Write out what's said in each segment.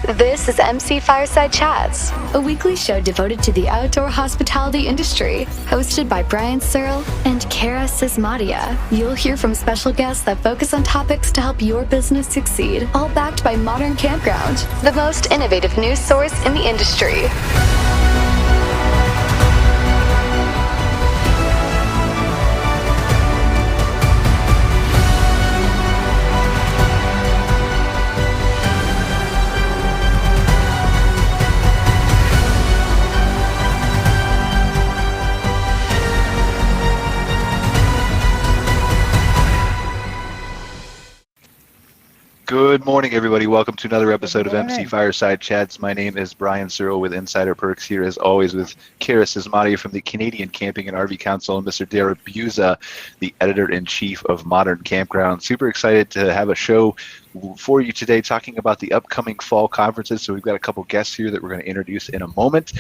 This is MC Fireside Chats, a weekly show devoted to the outdoor hospitality industry, hosted by Brian Searl and Cara Csizmadia. You'll hear from special guests that focus on topics to help your business succeed, all backed by Modern Campground, the most innovative news source in the industry. Good morning, everybody. Welcome to another episode of MC Fireside Chats. My name is Brian Searl with Insider Perks, here as always with Cara Csizmadia from the Canadian Camping and RV Council and Mr. Darryle Busa, the Editor-in-Chief of Modern Campground. Super excited to have a show for you today talking about the upcoming fall conferences. So we've got a couple guests here that we're going to introduce in a moment.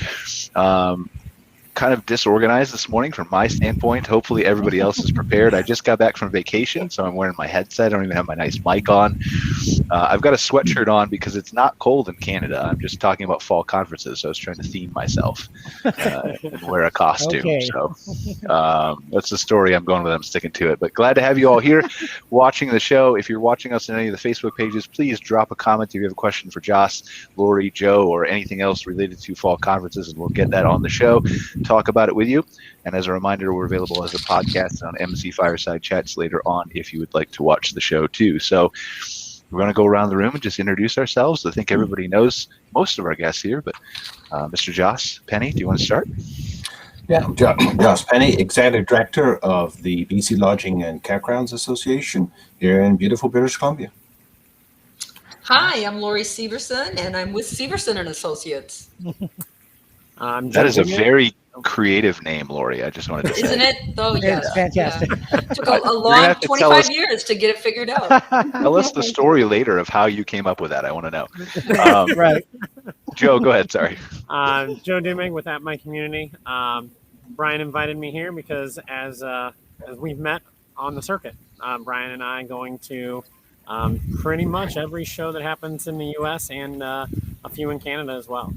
Kind of disorganized this morning from my standpoint. Hopefully everybody else is prepared. I just got back from vacation, so I'm wearing my headset. I don't even have my nice mic on. I've got a sweatshirt on because it's not cold in Canada. I'm just talking about fall conferences, so I was trying to theme myself and wear a costume. Okay. So that's the story I'm going with. I'm sticking to it. But glad to have you all here watching the show. If you're watching us on any of the Facebook pages, please drop a comment if you have a question for Joss, Lori, Joe, or anything else related to fall conferences, and we'll get that on the show. Talk about it with you. And as a reminder, we're available as a podcast on MC Fireside Chats later on if you would like to watch the show too. So we're going to go around the room and just introduce ourselves. I think everybody knows most of our guests here, but Mr. Joss Penny, do you want to start? Yeah, I'm Joss Penny, Executive Director of the BC Lodging and Campgrounds Association here in beautiful British Columbia. Hi, I'm Lori Severson, and I'm with Severson and Associates. That is a very creative name, Lori. I just wanted to say. Isn't it? Oh, yes. It's fantastic. Yeah. Took a long 25 years to get it figured out. Tell us the story later of how you came up with that. I want to know. Right. Joe, go ahead. Sorry. Joe Dumig with At My Community. Brian invited me here because as we've met on the circuit, Brian and I going to pretty much every show that happens in the U.S. and a few in Canada as well.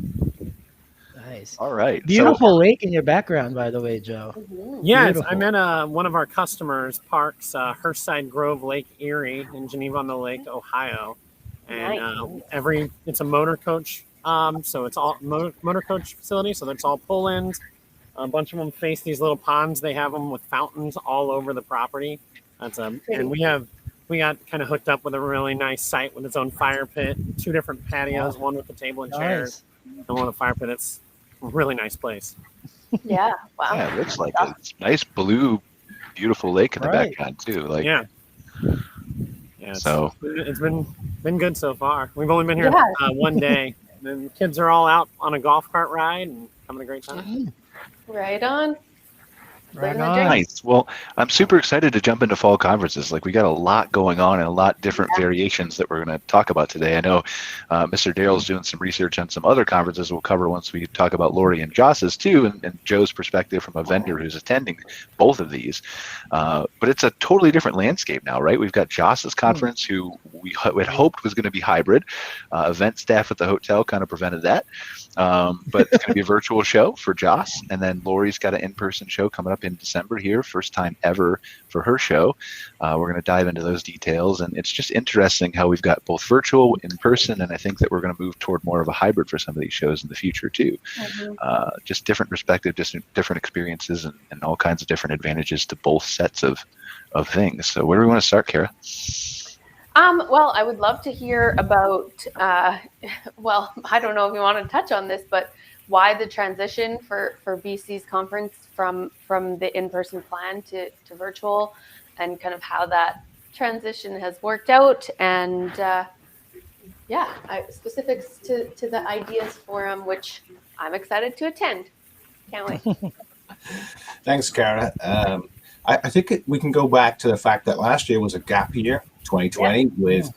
Nice. All right. Beautiful lake in your background, by the way, Joe. Yeah, I'm at one of our customers' parks, Hearthside Grove Lake Erie in Geneva-on-the-Lake, Ohio. And it's a motor coach, so it's all motor coach facility. So it's all pull-ins. A bunch of them face these little ponds. They have them with fountains all over the property. And we got kind of hooked up with a really nice site with its own fire pit, 2 different patios, one with a table and chairs, and one with a fire pit. It's a really nice place. Yeah, wow. Yeah, it looks like a nice blue, beautiful lake in the background too. Yeah. So it's been good so far. We've only been here one day, and the kids are all out on a golf cart ride and having a great time. Right on. Right on. Nice. Well, I'm super excited to jump into fall conferences. Like, we got a lot going on and a lot different variations that we're going to talk about today. I know Mr. Darryl's doing some research on some other conferences we'll cover once we talk about Lori and Joss's too, and Joe's perspective from a vendor who's attending both of these. But it's a totally different landscape now, right? We've got Joss's conference, who we had hoped was going to be hybrid. Event staff at the hotel kind of prevented that. But it's going to be a virtual show for Joss, and then Lori's got an in-person show coming up in December here, first time ever for her show. We're going to dive into those details, and it's just interesting how we've got both virtual, in person, and I think that we're going to move toward more of a hybrid for some of these shows in the future too. Just different perspective, just different experiences, and all kinds of different advantages to both sets of things. So where do we want to start, Cara? Well, I would love to hear about, well, I don't know if you want to touch on this, but why the transition for BC's conference from the in-person plan to virtual, and kind of how that transition has worked out, and specifics to the Ideas Forum, which I'm excited to attend. Can't wait. Thanks, Cara. I think we can go back to the fact that last year was a gap year, 2020, with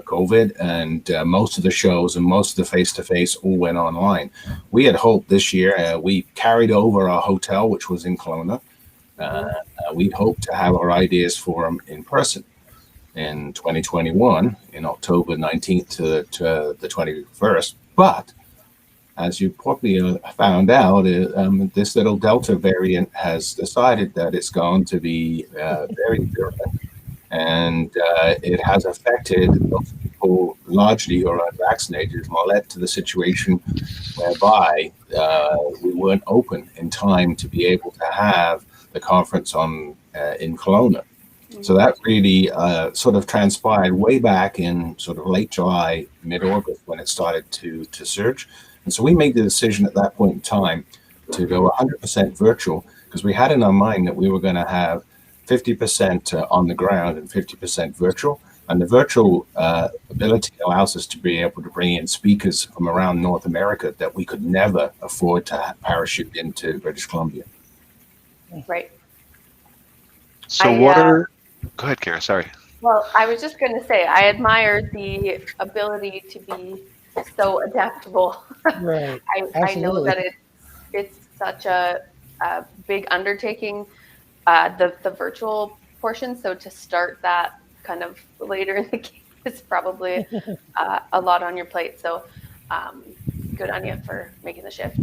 COVID, and most of the shows and most of the face-to-face all went online. We had hoped this year, we carried over our hotel, which was in Kelowna. We'd hoped to have our Ideas Forum in person. in 2021, in October 19th to the 21st. But as you probably found out, this little Delta variant has decided that it's going to be very virulent, and it has affected those people largely who are unvaccinated, and led to the situation whereby we weren't open in time to be able to have the conference in Kelowna. So that really sort of transpired way back in sort of late July, mid-August, when it started to surge. And so we made the decision at that point in time to go 100% virtual, because we had in our mind that we were going to have 50% on the ground and 50% virtual. And the virtual ability allows us to be able to bring in speakers from around North America that we could never afford to parachute into British Columbia. Right. So go ahead, Cara, sorry. Well, I was just going to say, I admire the ability to be so adaptable. Right. I know that it's such a big undertaking, the virtual portion. So to start that kind of later in the game is probably a lot on your plate. So good on you for making the shift.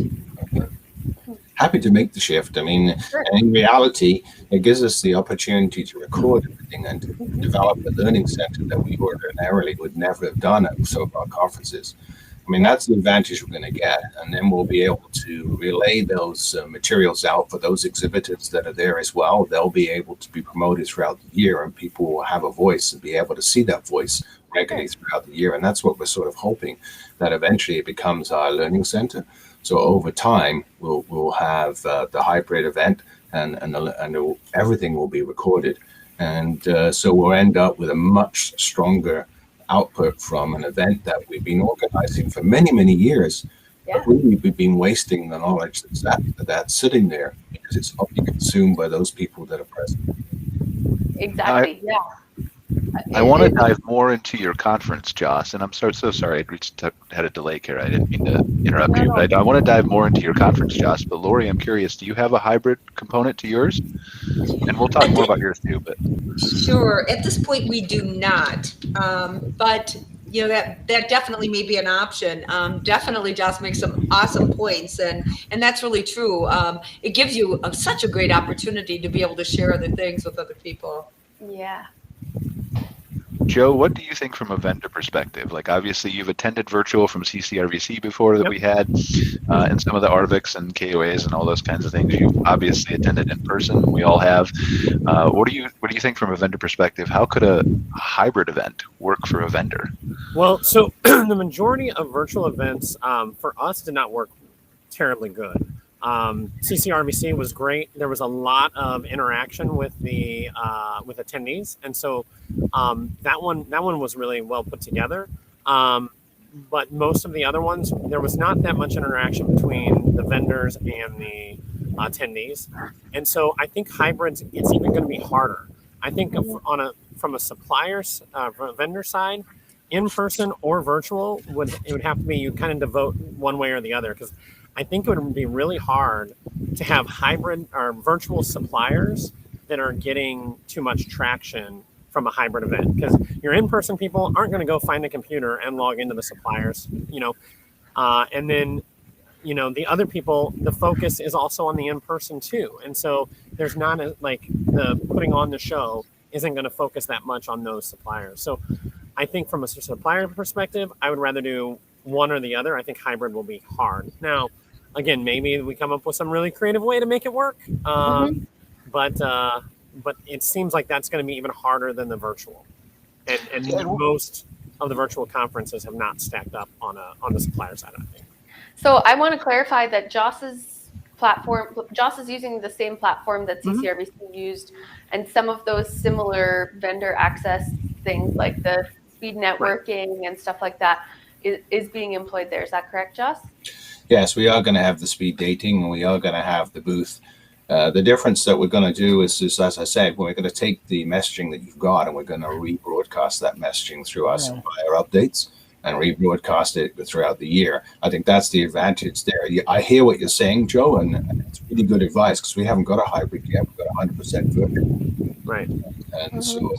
Happy to make the shift. I mean, Sure. in reality, it gives us the opportunity to record everything and to develop the learning center that we ordinarily would never have done at some of our conferences. I mean, that's the advantage we're going to get. And then we'll be able to relay those materials out for those exhibitors that are there as well. They'll be able to be promoted throughout the year, and people will have a voice and be able to see that voice regularly throughout the year. And that's what we're sort of hoping, that eventually it becomes our learning center. So over time, we'll have the hybrid event, and everything will be recorded. And so we'll end up with a much stronger output from an event that we've been organizing for many, many years. Yeah. But really, we've been wasting the knowledge that's sitting there, because it's only consumed by those people that are present. Exactly. Yeah. I want to dive more into your conference, Joss, and I'm so sorry I had a delay, Cara. I didn't mean to interrupt you, but I want to dive more into your conference, Joss. But Lori, I'm curious, do you have a hybrid component to yours? And we'll talk more about yours too. But Sure. At this point, we do not, but you know that definitely may be an option. Definitely, Joss makes some awesome points, and that's really true. It gives you such a great opportunity to be able to share other things with other people. Yeah. Joe, what do you think from a vendor perspective? Like, obviously, you've attended virtual from CCRVC before that we had, and some of the ARVCs and KOAs and all those kinds of things. You've obviously attended in person. We all have. What do you think from a vendor perspective? How could a hybrid event work for a vendor? Well, so the majority of virtual events for us did not work terribly good. CCRVC was great. There was a lot of interaction with the with attendees, and so that one was really well put together. But most of the other ones, there was not that much interaction between the vendors and the attendees, and so I think hybrids, it's even going to be harder. I think from a supplier's from a vendor side, in person or virtual it would have to be, you kind of devote one way or the other, because I think it would be really hard to have hybrid or virtual suppliers that are getting too much traction from a hybrid event, because your in-person people aren't going to go find a computer and log into the suppliers, and then, the other people, the focus is also on the in-person too. And so there's not the putting on the show isn't going to focus that much on those suppliers. So I think from a supplier perspective, I would rather do one or the other. I think hybrid will be hard. Now, again, maybe we come up with some really creative way to make it work. But it seems like that's going to be even harder than the virtual. And most of the virtual conferences have not stacked up on the supplier side, I think. So I want to clarify that Joss's is using the same platform that CCRVC used, and some of those similar vendor access things like the speed networking and stuff like that is being employed there. Is that correct, Joss? Yes, we are going to have the speed dating, and we are going to have the booth. The difference that we're going to do is, as I said, we're going to take the messaging that you've got, and we're going to rebroadcast that messaging through our supplier updates and rebroadcast it throughout the year. I think that's the advantage there. I hear what you're saying, Joe, and it's really good advice, because we haven't got a hybrid yet. We've got 100% virtual. Right. And so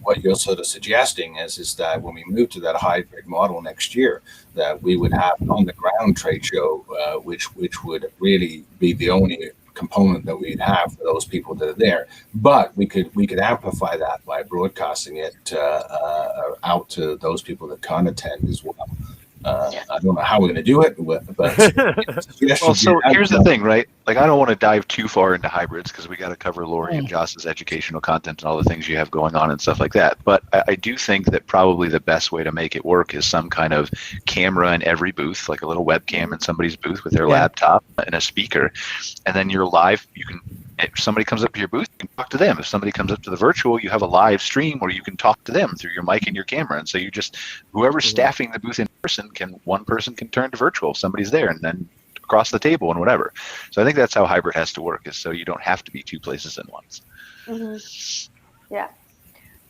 what you're sort of suggesting is that when we move to that hybrid model next year, that we would have an on-the-ground trade show, which would really be the only component that we'd have for those people that are there. But we could amplify that by broadcasting it out to those people that can't attend as well. I don't know how we're going to do it, but well, so here's the thing, right? Like, I don't want to dive too far into hybrids because we got to cover Lori and Joss's educational content and all the things you have going on and stuff like that. But I do think that probably the best way to make it work is some kind of camera in every booth, like a little webcam in somebody's booth with their laptop and a speaker, and then you're live. You can. If somebody comes up to your booth, you can talk to them. If somebody comes up to the virtual, you have a live stream where you can talk to them through your mic and your camera. And so you just, whoever's staffing the booth in person, one person can turn to virtual if somebody's there, and then across the table and whatever. So I think that's how hybrid has to work, is so you don't have to be two places at once. Yeah.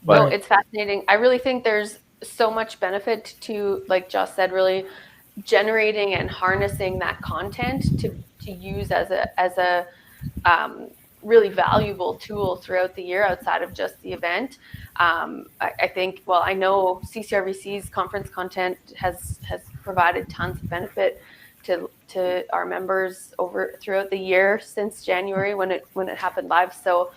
But, no, it's fascinating. I really think there's so much benefit to, like Joss said, really generating and harnessing that content to use as a really valuable tool throughout the year outside of just the event. I think, well, I know CCRVC's conference content has provided tons of benefit to our members throughout the year since January when it happened live. So,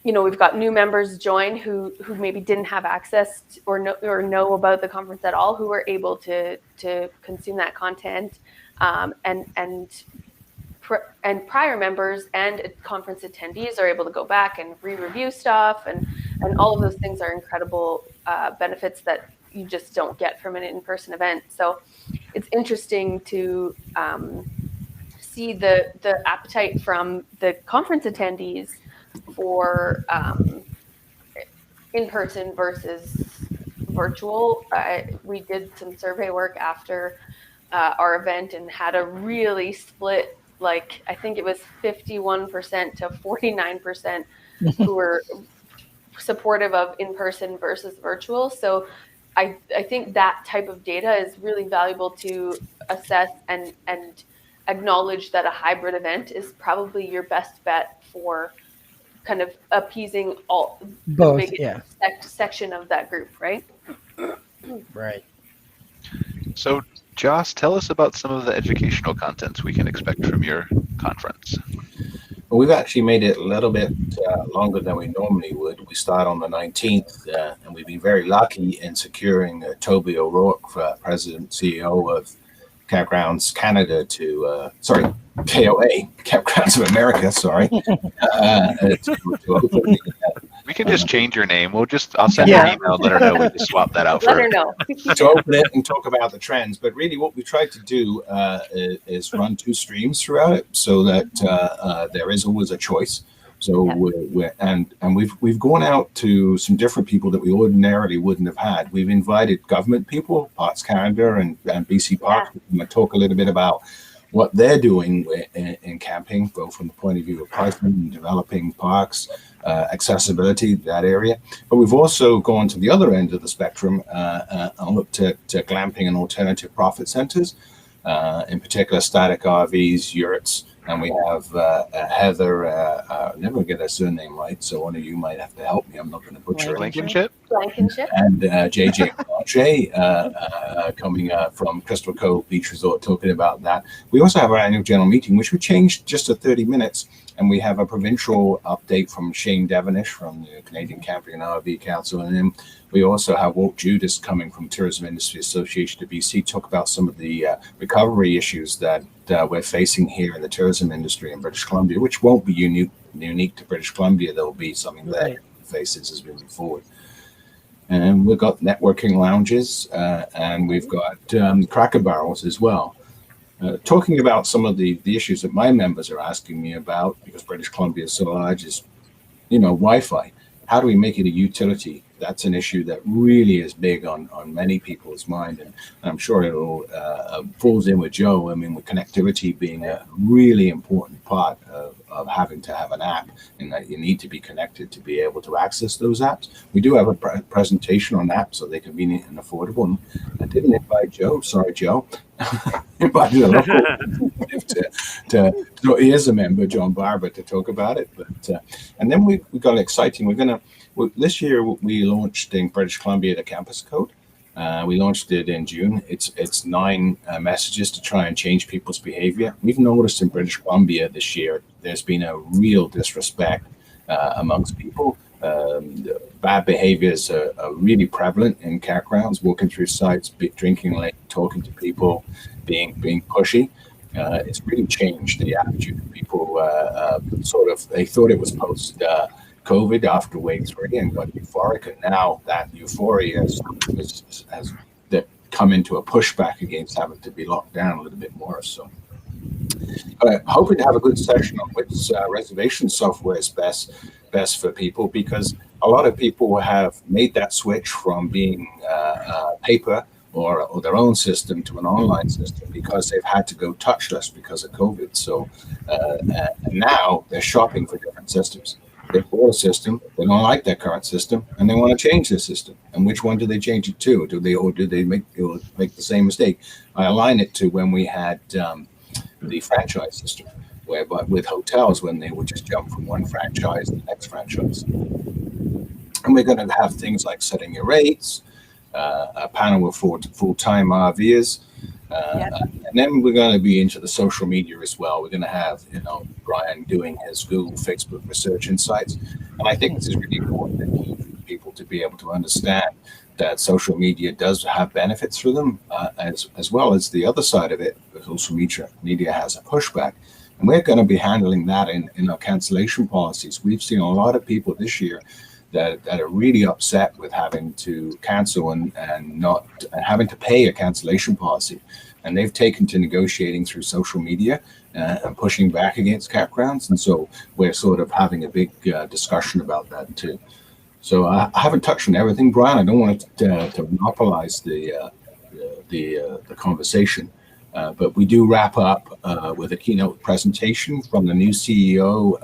we've got new members join who maybe didn't have access to, or know about the conference at all, who were able to consume that content, and prior members and conference attendees are able to go back and re-review stuff, and all of those things are incredible benefits that you just don't get from an in-person event. So it's interesting to see the appetite from the conference attendees for in-person versus virtual. We did some survey work after our event and had a really split, like I think it was 51% to 49% who were supportive of in-person versus virtual. So I think that type of data is really valuable to assess and acknowledge that a hybrid event is probably your best bet for kind of appeasing all the biggest section of that group, right? Right. So, Joss, tell us about some of the educational contents we can expect from your conference. Well, we've actually made it a little bit longer than we normally would. We start on the 19th, and we've been very lucky in securing Toby O'Rourke, President CEO of Campgrounds Canada, KOA, Campgrounds of America, to open we can just change your name. I'll send her an email and let her know we can swap that out for her. Know. To open it and talk about the trends. But really what we tried to do is run two streams throughout it so that there is always a choice. So we've gone out to some different people that we ordinarily wouldn't have had. We've invited government people, Parks Canada and BC Parks. We're going to talk a little bit about what they're doing in camping, both from the point of view of pricing and developing parks, accessibility, that area. But we've also gone to the other end of the spectrum and looked at glamping and alternative profit centers, in particular static RVs, yurts, and we have Heather, never get her surname right, so one of you might have to help me. I'm not going to butcher it. Blankenship. And JJ Blanchet coming from Crystal Cove Beach Resort, talking about that. We also have our annual general meeting, which we changed just to 30 minutes. And we have a provincial update from Shane Devonish from the Canadian Camping and RV Council. And then we also have Walt Judas coming from Tourism Industry Association of BC, talk about some of the recovery issues that we're facing here in the tourism industry in British Columbia, which won't be unique to British Columbia. There'll be something that faces as we move forward. And we've got networking lounges and we've got Cracker Barrels as well. Talking about some of the issues that my members are asking me about, because British Columbia is so large, is, Wi-Fi. How do we make it a utility? That's an issue that really is big on many people's mind, and I'm sure it'll falls in with Joe. I mean, with connectivity being a really important part of having to have an app, and that you need to be connected to be able to access those apps. We do have a presentation on apps so they're convenient and affordable. And I didn't invite Joe. Sorry, Joe. Invited a local so he is a member, John Barber, to talk about it. But and then we got exciting. We're This year we launched in British Columbia the Campus Code. We launched it in June. It's 9 messages to try and change people's behavior. We've noticed in British Columbia this year, there's been a real disrespect amongst people. Bad behaviors are really prevalent in campgrounds, walking through sites, drinking late, talking to people, being pushy. It's really changed the attitude of people. They thought it was post COVID after wave 3 and got euphoric, and now that euphoria has come into a pushback against having to be locked down a little bit more. So hoping to have a good session on which reservation software is best for people, because a lot of people have made that switch from being paper or their own system to an online system because they've had to go touchless because of COVID. So and now they're shopping for different systems. They bought a system, they don't like their current system, and they want to change their system. And which one do they change it to? Do they make the same mistake? I align it to when we had the franchise system, whereby with hotels, when they would just jump from one franchise to the next franchise. And we're going to have things like setting your rates, a panel of full-time RVers, and then we're going to be into the social media as well. We're going to have, Brian doing his Google, Facebook research insights. And I think this is really important and key for people to be able to understand that social media does have benefits for them, as well as the other side of it. Social media has a pushback. And we're going to be handling that in our cancellation policies. We've seen a lot of people this year that are really upset with having to cancel and not having to pay a cancellation policy. And they've taken to negotiating through social media and pushing back against campgrounds. And so we're sort of having a big discussion about that too. So I haven't touched on everything, Brian. I don't want to monopolize the conversation. But we do wrap up with a keynote presentation from the new CEO,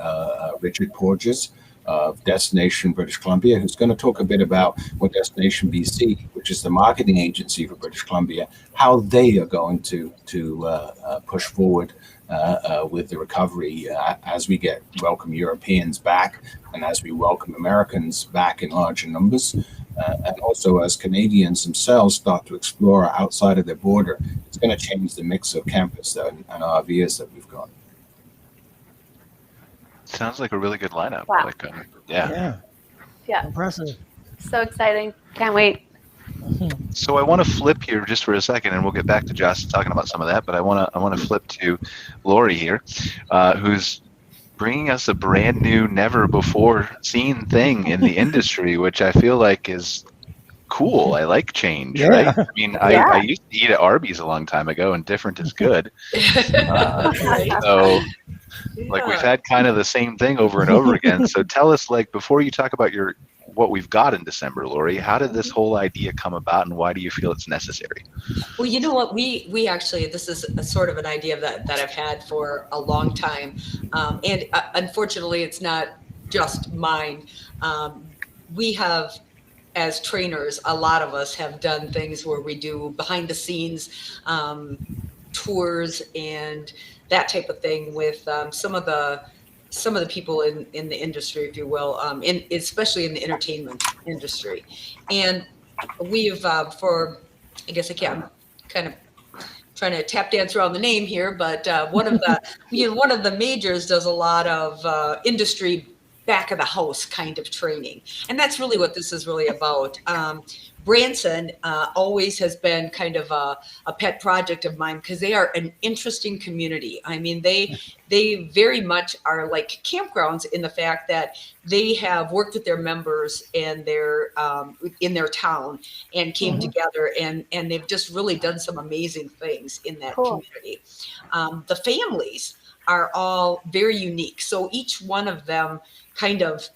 Richard Porges, of Destination British Columbia, who's going to talk a bit about what Destination BC, which is the marketing agency for British Columbia, how they are going to push forward with the recovery as we welcome Europeans back and as we welcome Americans back in larger numbers. And also as Canadians themselves start to explore outside of their border, it's going to change the mix of campus and RVs that we've got. Sounds like a really good lineup. Wow. Yeah. Impressive. So exciting. Can't wait. So I want to flip here just for a second, and we'll get back to Josh talking about some of that. But I want to flip to Lori here, who's bringing us a brand new, never before seen thing in the industry, which I feel like is cool. I like change, right? I mean, I used to eat at Arby's a long time ago, and different is good. So. Like we've had kind of the same thing over and over again. So tell us, before you talk about what we've got in December, Lori, how did this whole idea come about, and why do you feel it's necessary? Well, you know what, we actually, this is a sort of an idea that I've had for a long time, and unfortunately, it's not just mine. We have, as trainers, a lot of us have done things where we do behind the scenes tours and that type of thing with some of the people in the industry, if you will, especially in the entertainment industry. And we've for, I guess I'm kind of trying to tap dance around the name here, but one of the majors does a lot of industry back of the house kind of training, and that's really what this is really about. Branson always has been kind of a pet project of mine because they are an interesting community. I mean, they very much are like campgrounds in the fact that they have worked with their members and their in their town and came together and they've just really done some amazing things in that community. The families are all very unique. So each one of them kind of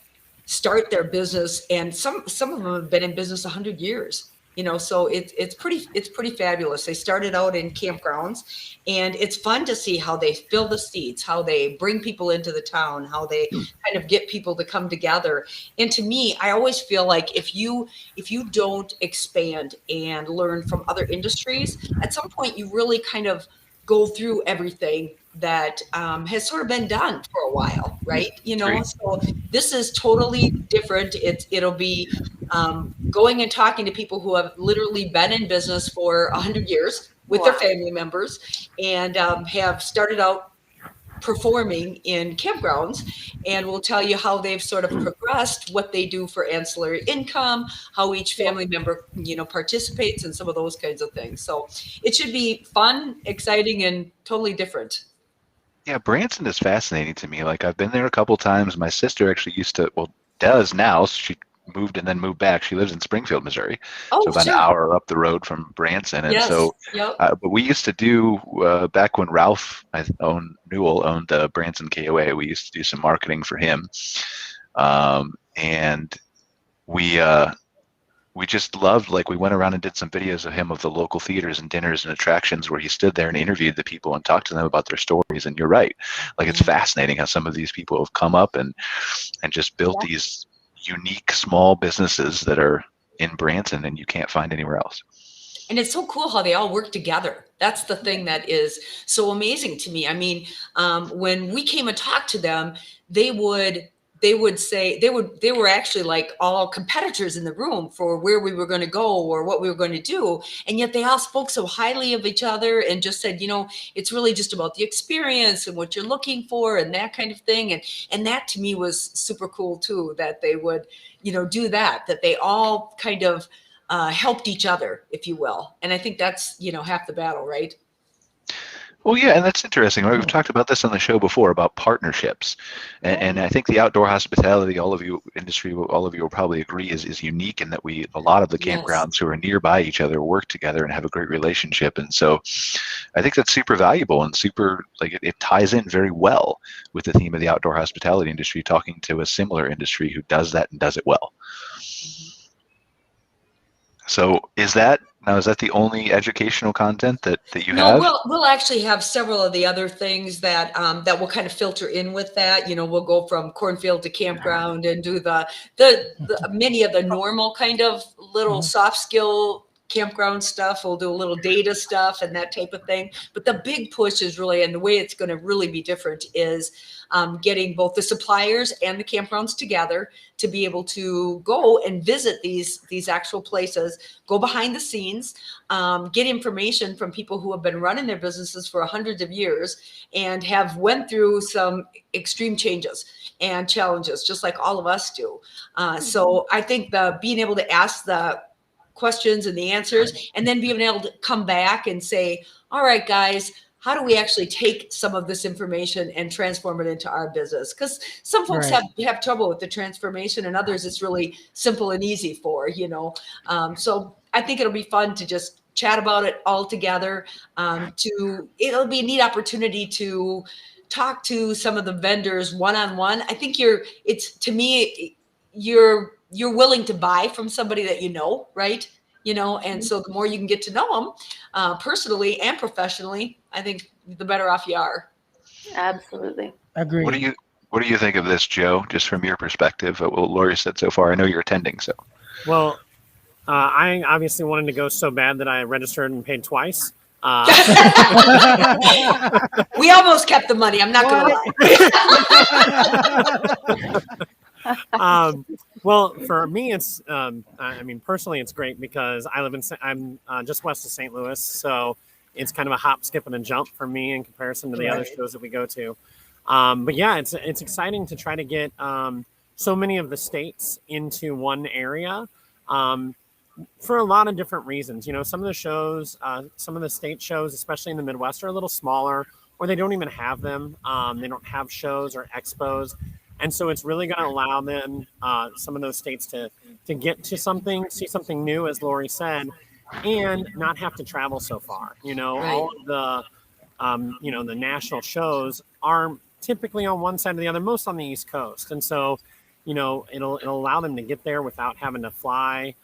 start their business, and some of them have been in business 100 years, so it's pretty fabulous. They started out in campgrounds, and it's fun to see how they fill the seats, how they bring people into the town, how they kind of get people to come together. And to me, I always feel like if you don't expand and learn from other industries, at some point you really kind of go through everything that has sort of been done for a while, right? So this is totally different. It'll be going and talking to people who have literally been in business for 100 years with their family members and have started out performing in campgrounds, and will tell you how they've sort of progressed, what they do for ancillary income, how each family member, participates in some of those kinds of things. So it should be fun, exciting, and totally different. Yeah, Branson is fascinating to me. Like, I've been there a couple times. My sister actually does now. So she moved and then moved back. She lives in Springfield, Missouri. So about an hour up the road from Branson. And but we used to do, back when Ralph Newell owned the Branson KOA, we used to do some marketing for him. And we just loved, like, we went around and did some videos of him of the local theaters and dinners and attractions where he stood there and interviewed the people and talked to them about their stories. And you're right. Like, it's fascinating how some of these people have come up and just built these unique small businesses that are in Branson and you can't find anywhere else. And it's so cool how they all work together. That's the thing that is so amazing to me. I mean, when we came and talked to them, they would say they were actually like all competitors in the room for where we were going to go or what we were going to do. And yet they all spoke so highly of each other and just said, it's really just about the experience and what you're looking for and that kind of thing. And that to me was super cool too, that they would, do that they all kind of helped each other, if you will. And I think that's, half the battle, right? Well, yeah, and that's interesting. Right? We've talked about this on the show before about partnerships, and I think the outdoor hospitality, all of you will probably agree is unique in that a lot of the campgrounds who are nearby each other work together and have a great relationship, and so I think that's super valuable and super, like, it ties in very well with the theme of the outdoor hospitality industry, talking to a similar industry who does that and does it well. So is that the only educational content that you have? No, we'll actually have several of the other things that that will kind of filter in with that. We'll go from cornfield to campground and do the many of the normal kind of little soft skill campground stuff. We'll do a little data stuff and that type of thing. But the big push is really, and the way it's going to really be different is getting both the suppliers and the campgrounds together to be able to go and visit these actual places, go behind the scenes, get information from people who have been running their businesses for hundreds of years and have went through some extreme changes and challenges, just like all of us do. So I think being able to ask the questions and the answers, and then being able to come back and say, all right, guys, how do we actually take some of this information and transform it into our business? Because some folks have trouble with the transformation, and others it's really simple and easy for, So I think it'll be fun to just chat about it all together. It'll be a neat opportunity to talk to some of the vendors one-on-one. I think you're willing to buy from somebody that right? And so the more you can get to know them personally and professionally, I think the better off you are. Absolutely. Agreed. What do you think of this, Joe, just from your perspective, what Lori said so far? I know you're attending, so. Well, I obviously wanted to go so bad that I registered and paid twice. We almost kept the money. I'm not going to lie. Well, for me, it's, personally, it's great because I'm just west of St. Louis. So it's kind of a hop, skip, and a jump for me in comparison to the other shows that we go to. But yeah, it's exciting to try to get so many of the states into one area for a lot of different reasons. Some of the shows, some of the state shows, especially in the Midwest, are a little smaller, or they don't even have them. They don't have shows or expos. And so it's really going to allow them, some of those states to get to something, see something new, as Lori said, and not have to travel so far. All of the, the national shows are typically on one side or the other, most on the East Coast. And so, it'll allow them to get there without having to fly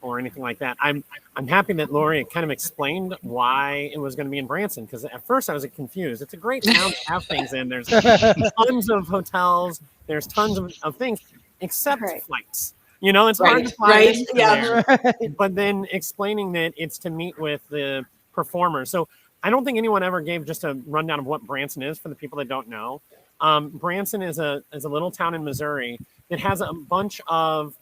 or anything like that. I'm happy that Lori kind of explained why it was going to be in Branson, because at first I was confused. It's a great town to have things in. There's tons of hotels. There's tons of things, except flights. It's hard to fly there. But then explaining that it's to meet with the performers. So I don't think anyone ever gave just a rundown of what Branson is for the people that don't know. Branson is a little town in Missouri that has a bunch of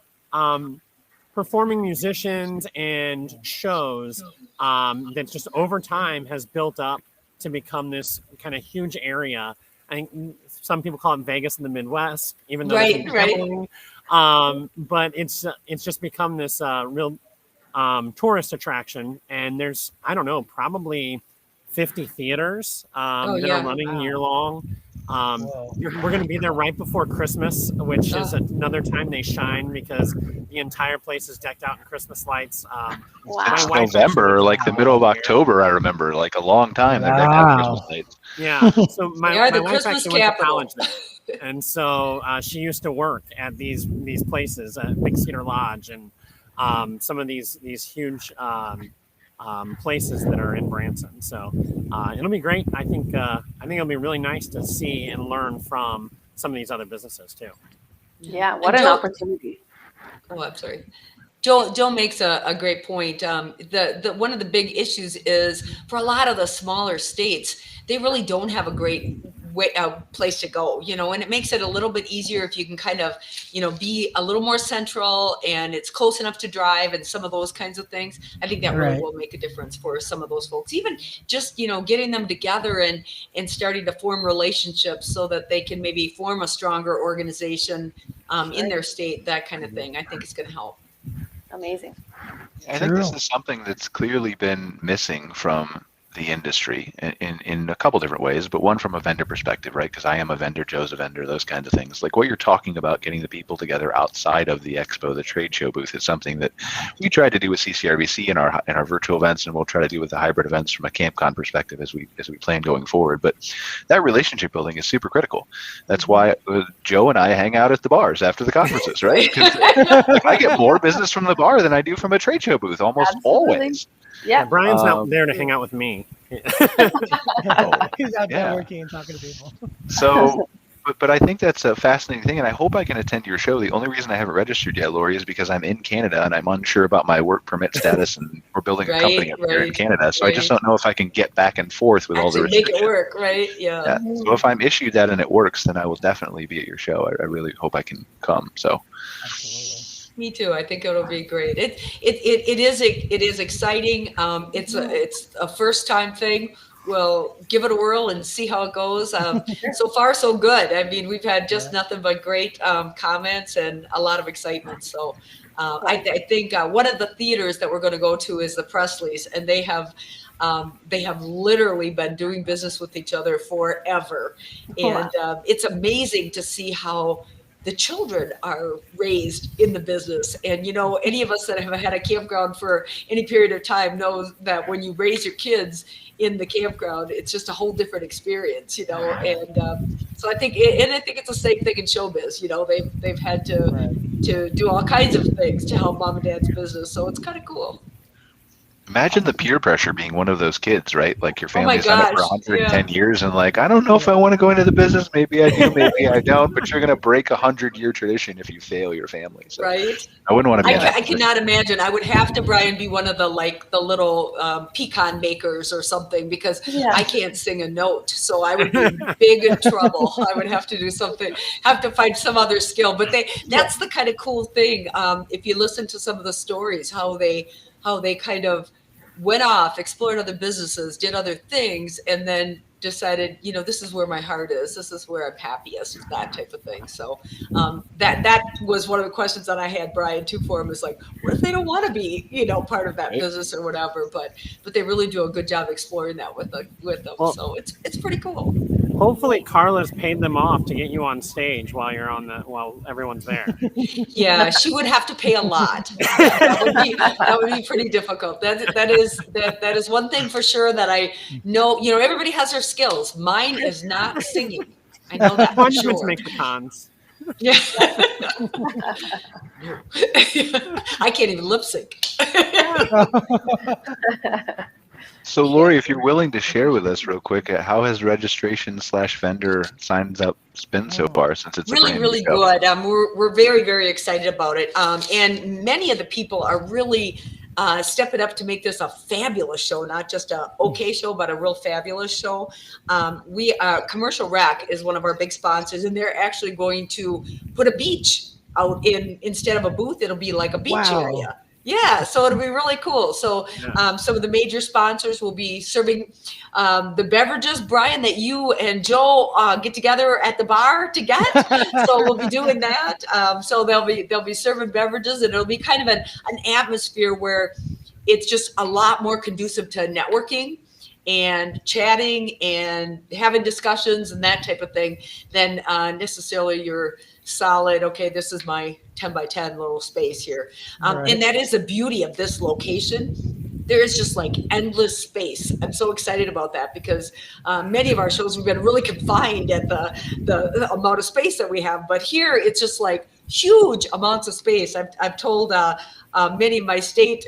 performing musicians and shows that just over time has built up to become this kind of huge area. I think some people call it Vegas in the Midwest, even though Right. But it's just become this real tourist attraction. And there's, I don't know, probably 50 theaters that are running year long. We're going to be there right before Christmas, which is another time they shine because the entire place is decked out in Christmas lights. It's November, like the middle of October, I remember, like a long time. They're decked out in Christmas lights. Yeah. So my wife Christmas actually went to capital. college there. And so she used to work at these places, Big Cedar Lodge and some of these huge places that are in Branson. So it'll be great. I think it'll be really nice to see and learn from some of these other businesses too. Yeah, what an opportunity. Oh, I'm sorry. Joe makes a great point. The one of the big issues is for a lot of the smaller states, they really don't have a great place to go, and it makes it a little bit easier if you can kind of, be a little more central and it's close enough to drive and some of those kinds of things. I think that really will make a difference for some of those folks, even just, getting them together and starting to form relationships so that they can maybe form a stronger organization in their state, that kind of thing. I think it's going to help. Amazing. I think this is something that's clearly been missing from the industry in a couple different ways, but one from a vendor perspective, right? Because I am a vendor, Joe's a vendor, those kinds of things. Like what you're talking about, getting the people together outside of the expo, the trade show booth, is something that we tried to do with CCRVC in our virtual events, and we'll try to do with the hybrid events from a CampCon perspective as we plan going forward. But that relationship building is super critical. That's why Joe and I hang out at the bars after the conferences, right? Because I get more business from the bar than I do from a trade show booth, almost always. Yeah, Brian's not there to hang out with me. He's out there working and talking to people. So, but I think that's a fascinating thing, and I hope I can attend your show. The only reason I haven't registered yet, Lori, is because I'm in Canada and I'm unsure about my work permit status, and we're building a company up here in Canada. So I just don't know if I can get back and forth with all the restrictions. Make it work, right? Yeah. So if I'm issued that and it works, then I will definitely be at your show. I really hope I can come. So. Absolutely. Me too. I think it'll be great. It is exciting. It's a first time thing. We'll give it a whirl and see how it goes. So far, so good. I mean, we've had just nothing but great comments and a lot of excitement. So I think one of the theaters that we're going to go to is the Presleys, and they have literally been doing business with each other forever. And it's amazing to see how the children are raised in the business. And, any of us that have had a campground for any period of time knows that when you raise your kids in the campground, it's just a whole different experience, and so I think it's the same thing in showbiz. They've had to do all kinds of things to help mom and dad's business. So it's kind of cool. Imagine the peer pressure being one of those kids, right? Like your family's done it for 110 years and like, I don't know if I want to go into the business. Maybe I do, maybe I don't, but you're going to break a 100-year tradition if you fail your family. So right. I wouldn't want to be I cannot imagine. I would have to, Brian, be one of the little pecan makers or something, because I can't sing a note. So I would be big in trouble. I would have to do something, have to find some other skill. But that's the kind of cool thing. If you listen to some of the stories, how they kind of went off, explored other businesses, did other things, and then decided, this is where my heart is. This is where I'm happiest, that type of thing. So that was one of the questions that I had, Brian, too, for him, is like, what if they don't want to be, part of that business or whatever? But they really do a good job exploring that with them. Well, so it's pretty cool. Hopefully Carla's paid them off to get you on stage while everyone's there. Yeah, she would have to pay a lot. That would be pretty difficult. That is one thing for sure that I know. Everybody has their skills. Mine is not singing. I know that for sure. To make the cons. Yeah. I can't even lip sync. So, Lori, if you're willing to share with us real quick, how has registration/vendor signs up been so far, since it's really good? We're very, very excited about it. And many of the people are really step it up to make this a fabulous show, not just a okay show, but a real fabulous show. Commercial Rec is one of our big sponsors, and they're actually going to put a beach out instead of a booth. It'll be like a beach area. Yeah, so it'll be really cool. So some of the major sponsors will be serving the beverages, Brian, that you and Joe get together at the bar to get. So we'll be doing that. So they'll be serving beverages, and it'll be kind of an atmosphere where it's just a lot more conducive to networking and chatting and having discussions and that type of thing than necessarily your solid, okay, this is my 10 by 10 little space here. And that is the beauty of this location. There is just like endless space. I'm so excited about that because many of our shows, we've been really confined at the amount of space that we have. But here, it's just like huge amounts of space. I've told many of my state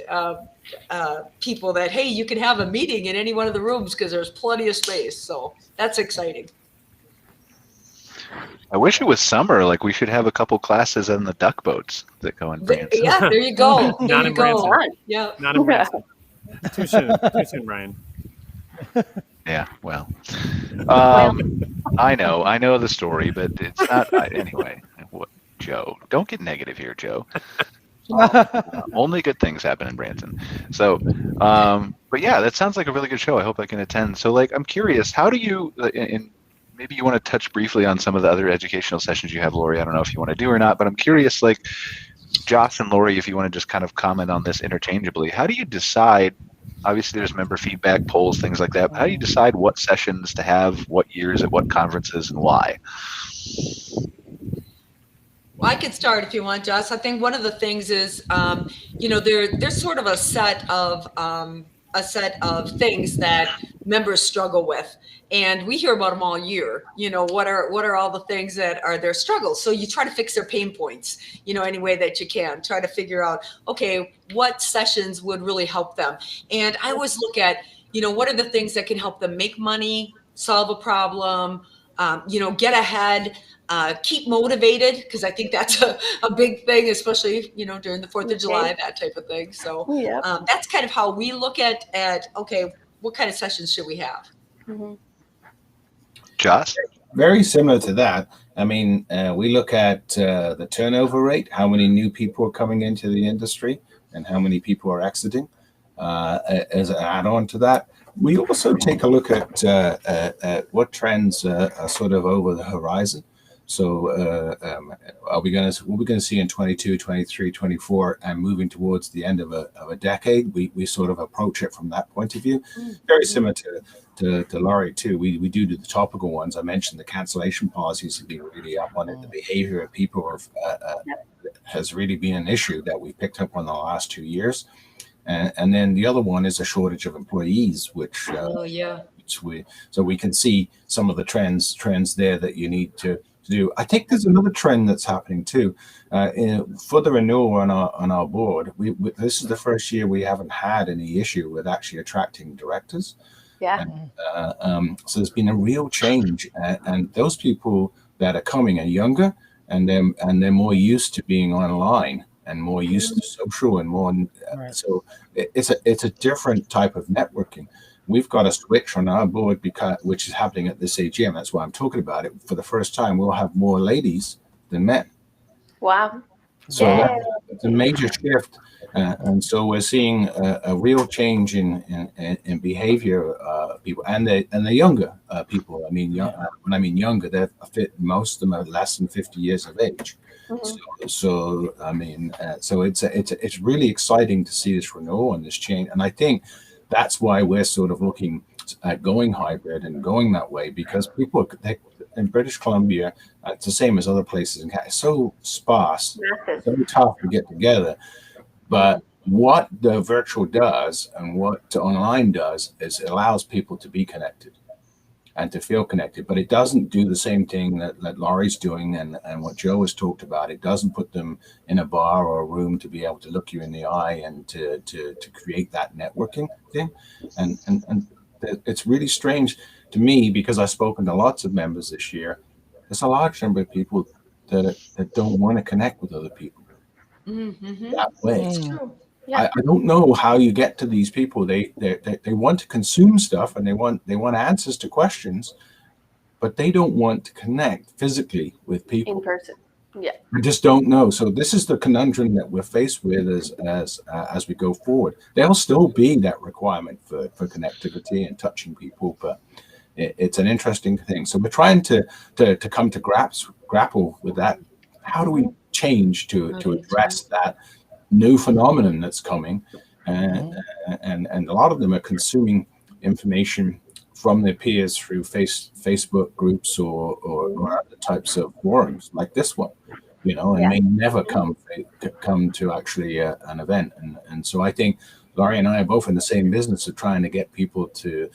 people that, hey, you can have a meeting in any one of the rooms because there's plenty of space. So that's exciting. I wish it was summer. Like we should have a couple classes on the duck boats that go in Branson. Yeah, there you go. Not in Branson. Yeah. Not in Branson. Too soon, Brian. Yeah, well, I know the story, but it's not. Anyway, Joe, don't get negative here, Joe. Only good things happen in Branson. So, but yeah, that sounds like a really good show. I hope I can attend. So, like, I'm curious, how do you, and maybe you want to touch briefly on some of the other educational sessions you have, Lori. I don't know if you want to do or not, but I'm curious, like, Josh and Lori, if you want to just kind of comment on this interchangeably, how do you decide? Obviously, there's member feedback, polls, things like that. But how do you decide what sessions to have, what years, at what conferences, and why? Well, I could start if you want, Josh. I think one of the things is, there's sort of a set of things that members struggle with, and we hear about them all year. What are all the things that are their struggles? So you try to fix their pain points, any way that you can. Try to figure out, okay, what sessions would really help them. And I always look at, what are the things that can help them make money, solve a problem, get ahead. Keep motivated, because I think that's a big thing, especially, during the 4th of July, that type of thing. So that's kind of how we look at, okay, what kind of sessions should we have? Mm-hmm. Josh? Very similar to that. I mean, we look at the turnover rate, how many new people are coming into the industry and how many people are exiting as an add-on to that. We also take a look at what trends are sort of over the horizon. So what we're going to see in 22, 23, 24, and moving towards the end of a decade, we sort of approach it from that point of view. Very similar to Laurie too. We do the topical ones. I mentioned the cancellation policies have been really up on it. The behavior of people has really been an issue that we picked up on the last 2 years. And then the other one is a shortage of employees, which we can see some of the trends there that you need to do. I think there's another trend that's happening too. For the renewal on our board, this is the first year we haven't had any issue with actually attracting directors. Yeah. So there's been a real change, and those people that are coming are younger, and they're more used to being online and more used to social and more. So it's a different type of networking. We've got a switch on our board which is happening at this AGM. That's why I'm talking about it. For the first time, we'll have more ladies than men. Wow. So that's a major shift. And so we're seeing a real change in behavior of people, and the younger people. I mean, when I mean younger, most of them are less than 50 years of age. Mm-hmm. So I mean, so it's really exciting to see this renewal and this change. And I think that's why we're sort of looking at going hybrid and going that way, because people in British Columbia, it's the same as other places in Canada. It's so sparse, so tough to get together. But what the virtual does and what online does is it allows people to be connected and to feel connected. But it doesn't do the same thing that Laurie's doing and what Joe has talked about. It doesn't put them in a bar or a room to be able to look you in the eye and to create that networking thing. And it's really strange to me, because I've spoken to lots of members this year. There's a large number of people that don't want to connect with other people. Mm-hmm. That way. It's true. I don't know how you get to these people. They want to consume stuff and they want answers to questions, but they don't want to connect physically with people in person. Yeah, I just don't know. So this is the conundrum that we're faced with as we go forward. There'll still be that requirement for connectivity and touching people, but it's an interesting thing. So we're trying to come to grapple with that. How do we change to address that new phenomenon that's coming? And a lot of them are consuming information from their peers through Facebook groups or other types of forums like this one, and may never come to actually an event. And so I think Laurie and I are both in the same business of trying to get people to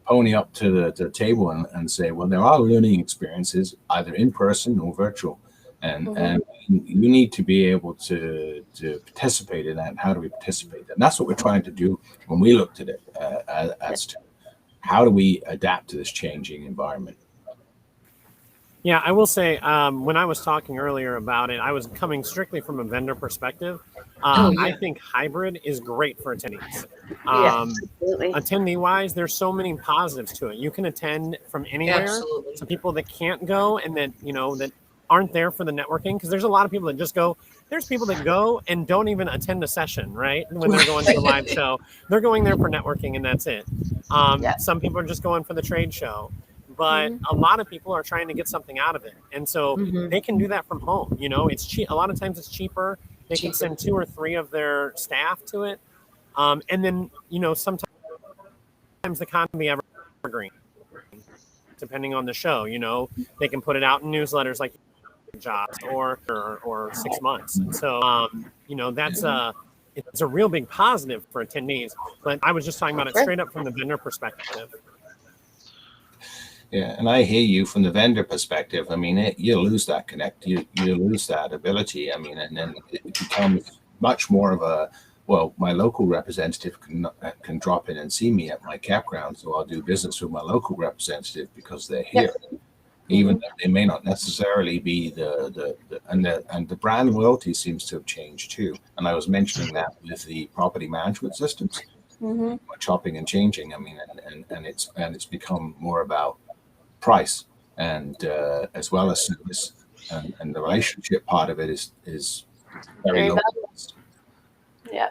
pony up to the table and say, well, there are learning experiences either in person or virtual. And you need to be able to participate in that. And how do we participate? And that's what we're trying to do when we looked at it as to how do we adapt to this changing environment? Yeah, I will say when I was talking earlier about it, I was coming strictly from a vendor perspective. I think hybrid is great for attendees. Attendee-wise, there's so many positives to it. You can attend from anywhere. Absolutely. So people that can't go and that, that aren't there for the networking, because there's a lot of people that just go. There's people that go and don't even attend a session, right? When they're going to a live show, they're going there for networking and that's it. Some people are just going for the trade show, but a lot of people are trying to get something out of it. And so they can do that from home. It's cheap. A lot of times it's cheaper. They can send 2 or 3 of their staff to it. And then, sometimes the content can be evergreen, depending on the show. They can put it out in newsletters like jobs or 6 months. And so, that's it's a real big positive for attendees. But I was just talking about it straight up from the vendor perspective. Yeah, and I hear you from the vendor perspective. I mean, you lose that connect, you lose that ability. I mean, and then it becomes much more of a, well, my local representative can drop in and see me at my campground, so I'll do business with my local representative because they're here. Even though they may not necessarily be the brand loyalty seems to have changed too. And I was mentioning that with the property management systems, chopping and changing. I mean, and it's become more about price and as well as service, and the relationship part of it is very low. Yeah.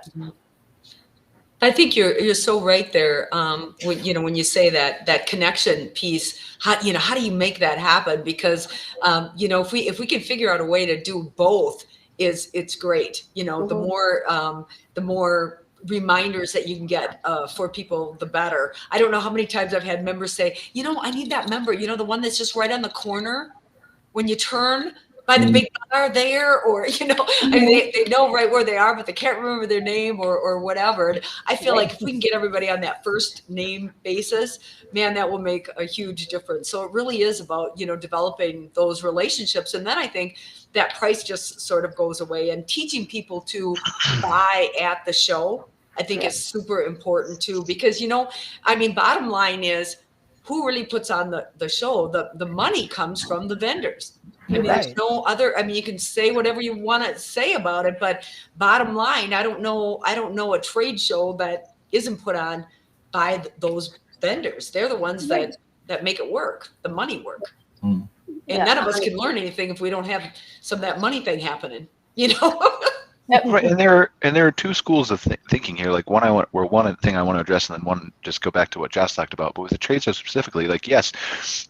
I think you're so right there. When you say that connection piece, how do you make that happen? Because if we can figure out a way to do both, it's great. The more reminders that you can get for people, the better. I don't know how many times I've had members say, I need that member. The one that's just right on the corner when you turn by the big bar there, or I mean, they know right where they are, but they can't remember their name or whatever. And I feel like if we can get everybody on that first name basis, man, that will make a huge difference. So it really is about developing those relationships, and then I think that price just sort of goes away. And teaching people to buy at the show, I think is super important too, because bottom line is, who really puts on the show? The money comes from the vendors. I mean, there's no other. I mean, you can say whatever you want to say about it, but bottom line, I don't know a trade show that isn't put on by those vendors. They're the ones that make it work, the money work. And none of us can learn anything if we don't have some of that money thing happening. Right, and there are 2 schools of thinking here. Like one thing I want to address, and then one just go back to what Joss talked about. But with the trade show specifically, like, yes,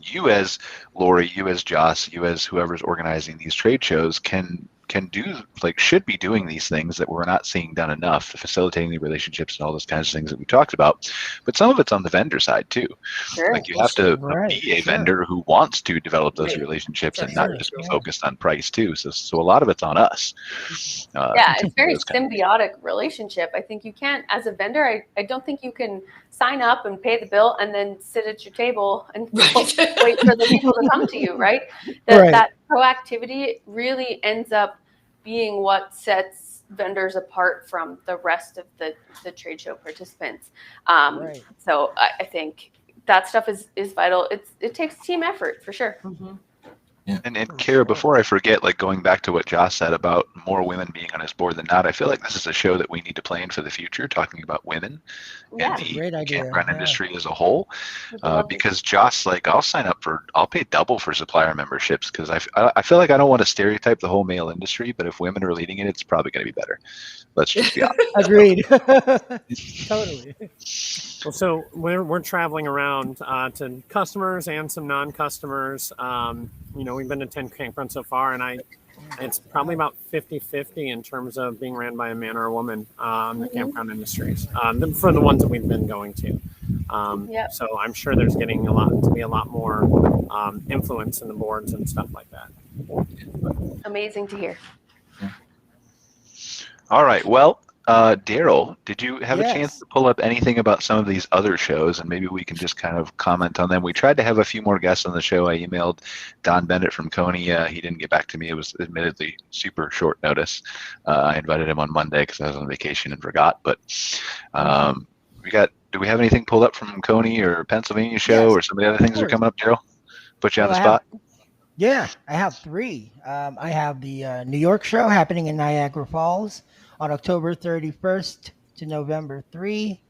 you as Lori, you as Joss, you as whoever's organizing these trade shows can do, like, should be doing these things that we're not seeing done enough, facilitating the relationships and all those kinds of things that we talked about. But some of it's on the vendor side too. Like, you have to be a vendor who wants to develop those relationships and not just be focused on price too. So a lot of it's on us. It's very symbiotic relationship. I think you can't, as a vendor, I don't think you can sign up and pay the bill and then sit at your table and wait for the people to come to you, right? That proactivity really ends up being what sets vendors apart from the rest of the trade show participants. So I think that stuff is vital. It takes team effort for sure. Yeah. And Cara, before I forget, like going back to what Josh said about more women being on his board than not, I feel like this is a show that we need to plan for the future, talking about women Yeah. and the Great idea. campground Yeah. industry as a whole. Would love to. Because Josh, like, I'll pay double for supplier memberships because I feel like I don't want to stereotype the whole male industry, but if women are leading it, it's probably going to be better. Let's just be honest. Agreed. Totally. Well, so we're traveling around to customers and some non-customers. We've been to 10 campgrounds so far, and it's probably about 50-50 in terms of being ran by a man or a woman the campground industries for the ones that we've been going to. Yep. So I'm sure there's getting to be a lot more influence in the boards and stuff like that. Amazing to hear. All right. Well, Darryle, did you have a Yes. chance to pull up anything about some of these other shows, and maybe we can just kind of comment on them? We tried to have a few more guests on the show. I emailed Don Bennett from Coney. He didn't get back to me. It was admittedly super short notice. I invited him on Monday because I was on vacation and forgot. But do we have anything pulled up from Coney or Pennsylvania show, Yes, or some of the other things that are course. coming up, Darryle? Put you on Well, the I spot. Yeah, I have 3. I have the New York show happening in Niagara Falls on October 31st to November 3.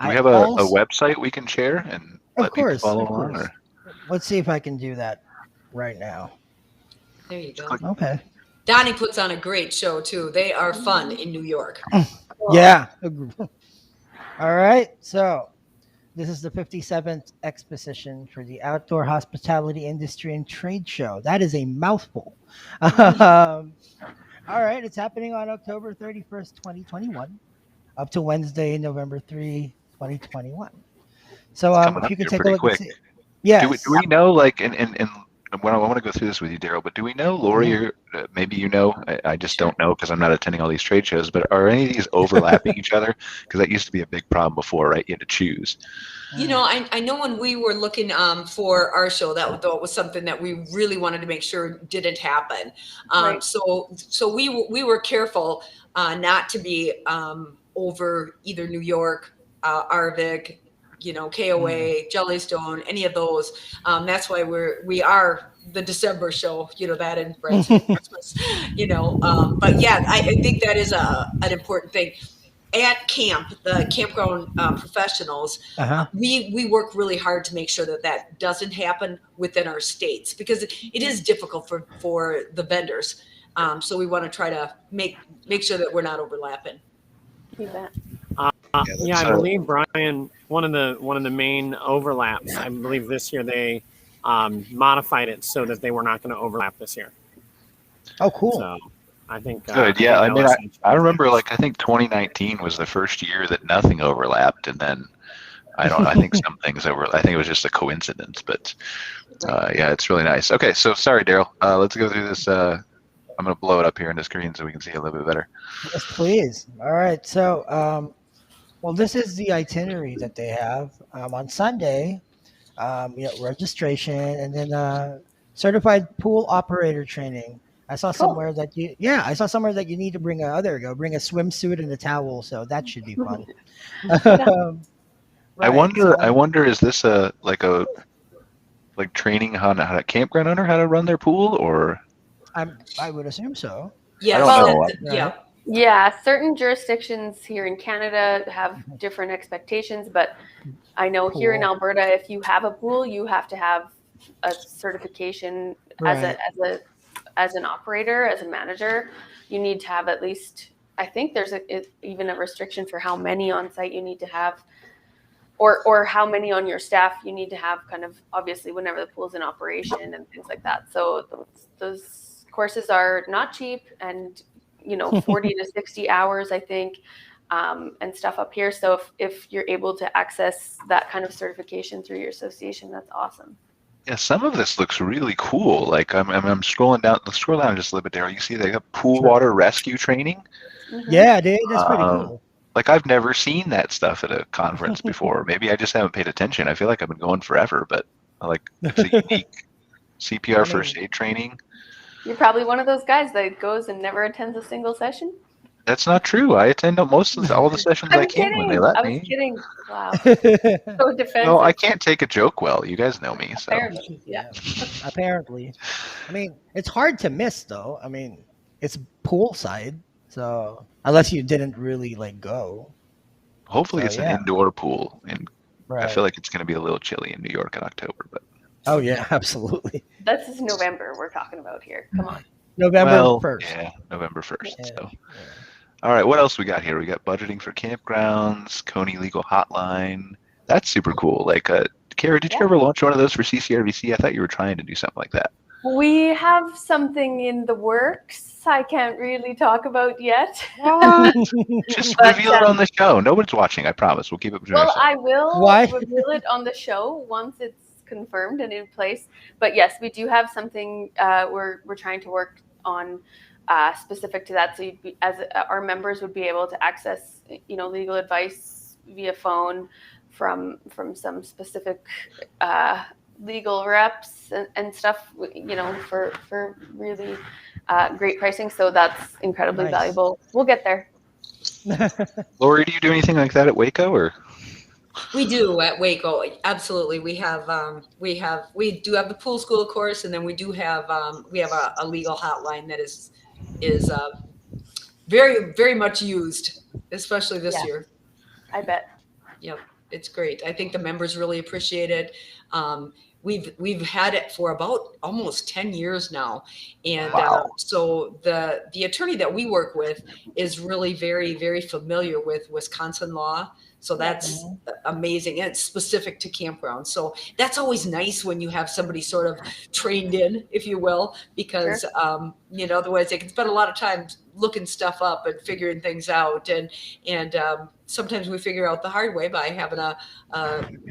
Do we have a website we can share and Of let people course, follow of along? course. Or? Let's see if I can do that right now. There you go. Okay. Donnie puts on a great show too. They are fun in New York. Yeah. All right. So this is the 57th exposition for the Outdoor Hospitality Industry and Trade Show. That is a mouthful. All right. It's happening on October 31st, 2021, up to Wednesday, November 3, 2021. So Coming if up you can here take a pretty look quick. and see. Yeah. Do we know, like, and I want to go through this with you, Darryle, but do we know, Lori, or maybe you know, I just don't know because I'm not attending all these trade shows, but are any of these overlapping each other? Because that used to be a big problem before, right? You had to choose. You know, I know when we were looking for our show, that was something that we really wanted to make sure didn't happen. Right. So we were careful not to be over either New York, ARVC, KOA, Jellystone, any of those. That's why we are the December show, that in Christmas, but yeah, I think that is an important thing. At camp, the campground professionals, we work really hard to make sure that doesn't happen within our states, because it is difficult for the vendors. So we want to try to make sure that we're not overlapping. You bet. I believe, Brian, one of the main overlaps, I believe this year they modified it so that they were not going to overlap this year. Oh, cool. So I think good. Yeah, I mean, I remember, like, I think 2019 was the first year that nothing overlapped, and then I think some things I think it was just a coincidence, but yeah, it's really nice. Okay, so sorry, Darryle. Let's go through this. I'm going to blow it up here in the screen so we can see a little bit better. Yes, please. All right. So, well, this is the itinerary that they have on Sunday. Registration, and then certified pool operator training. I saw somewhere that you need to bring a swimsuit and a towel, so that should be fun. I wonder, is this like training on how a campground owner how to run their pool, or? I would assume so. Yeah. I don't know. Yeah. Yeah, certain jurisdictions here in Canada have different expectations, but I know here in Alberta, if you have a pool, you have to have a certification as an operator, as a manager. You need to have at least, I think there's even a restriction for how many on site you need to have, or how many on your staff you need to have, kind of obviously whenever the pool's in operation and things like that. So those courses are not cheap, and 40 to 60 hours, I think, and stuff up here. So if you're able to access that kind of certification through your association, that's awesome. Yeah, some of this looks really cool. Like I'm scrolling down. Let's scroll down just a little bit there. You see they have pool water rescue training. Mm-hmm. Yeah, that's pretty cool. Like I've never seen that stuff at a conference before. Maybe I just haven't paid attention. I feel like I've been going forever, but it's a unique CPR first aid training. You're probably one of those guys that goes and never attends a single session. That's not true. I attend most of all the sessions I can when they let I me. was kidding. Wow. So defensive. No, I can't take a joke well. You guys know me, so. Apparently, yeah. Apparently. I mean, it's hard to miss though. I mean, it's poolside, so unless you didn't really like go. Hopefully So, it's yeah. an indoor pool, and I Right. feel like it's going to be a little chilly in New York in October. But Oh yeah, absolutely. This is November we're talking about here. Come on. November well, 1st. yeah, November 1st. Yeah. So, all right, what else we got here? We got budgeting for campgrounds, Coney Legal Hotline. That's super cool. Like, Cara, did you ever launch one of those for CCRVC? I thought you were trying to do something like that. We have something in the works I can't really talk about yet. Just But, reveal it on the show. Nobody's watching, I promise. We'll keep it between Well, ourselves. I will Why? reveal it on the show once it's confirmed and in place. But yes, we do have something we're trying to work on specific to that. So you'd be, as our members would be able to access, legal advice via phone from some specific legal reps and stuff, for really great pricing. So that's incredibly Nice. valuable. We'll get there. Lori, do you do anything like that at Waco, or? We do at Waco, absolutely. We do have the pool school course, and then we do have a legal hotline that is very, very much used, especially this Yeah. year. I bet. Yep, it's great. I think the members really appreciate it. We've had it for about almost 10 years now, and Wow. so the attorney that we work with is really very, very familiar with Wisconsin law. So that's amazing, and it's specific to campgrounds. So that's always nice when you have somebody sort of trained in, if you will, because otherwise they can spend a lot of time looking stuff up and figuring things out, and sometimes we figure out the hard way by having a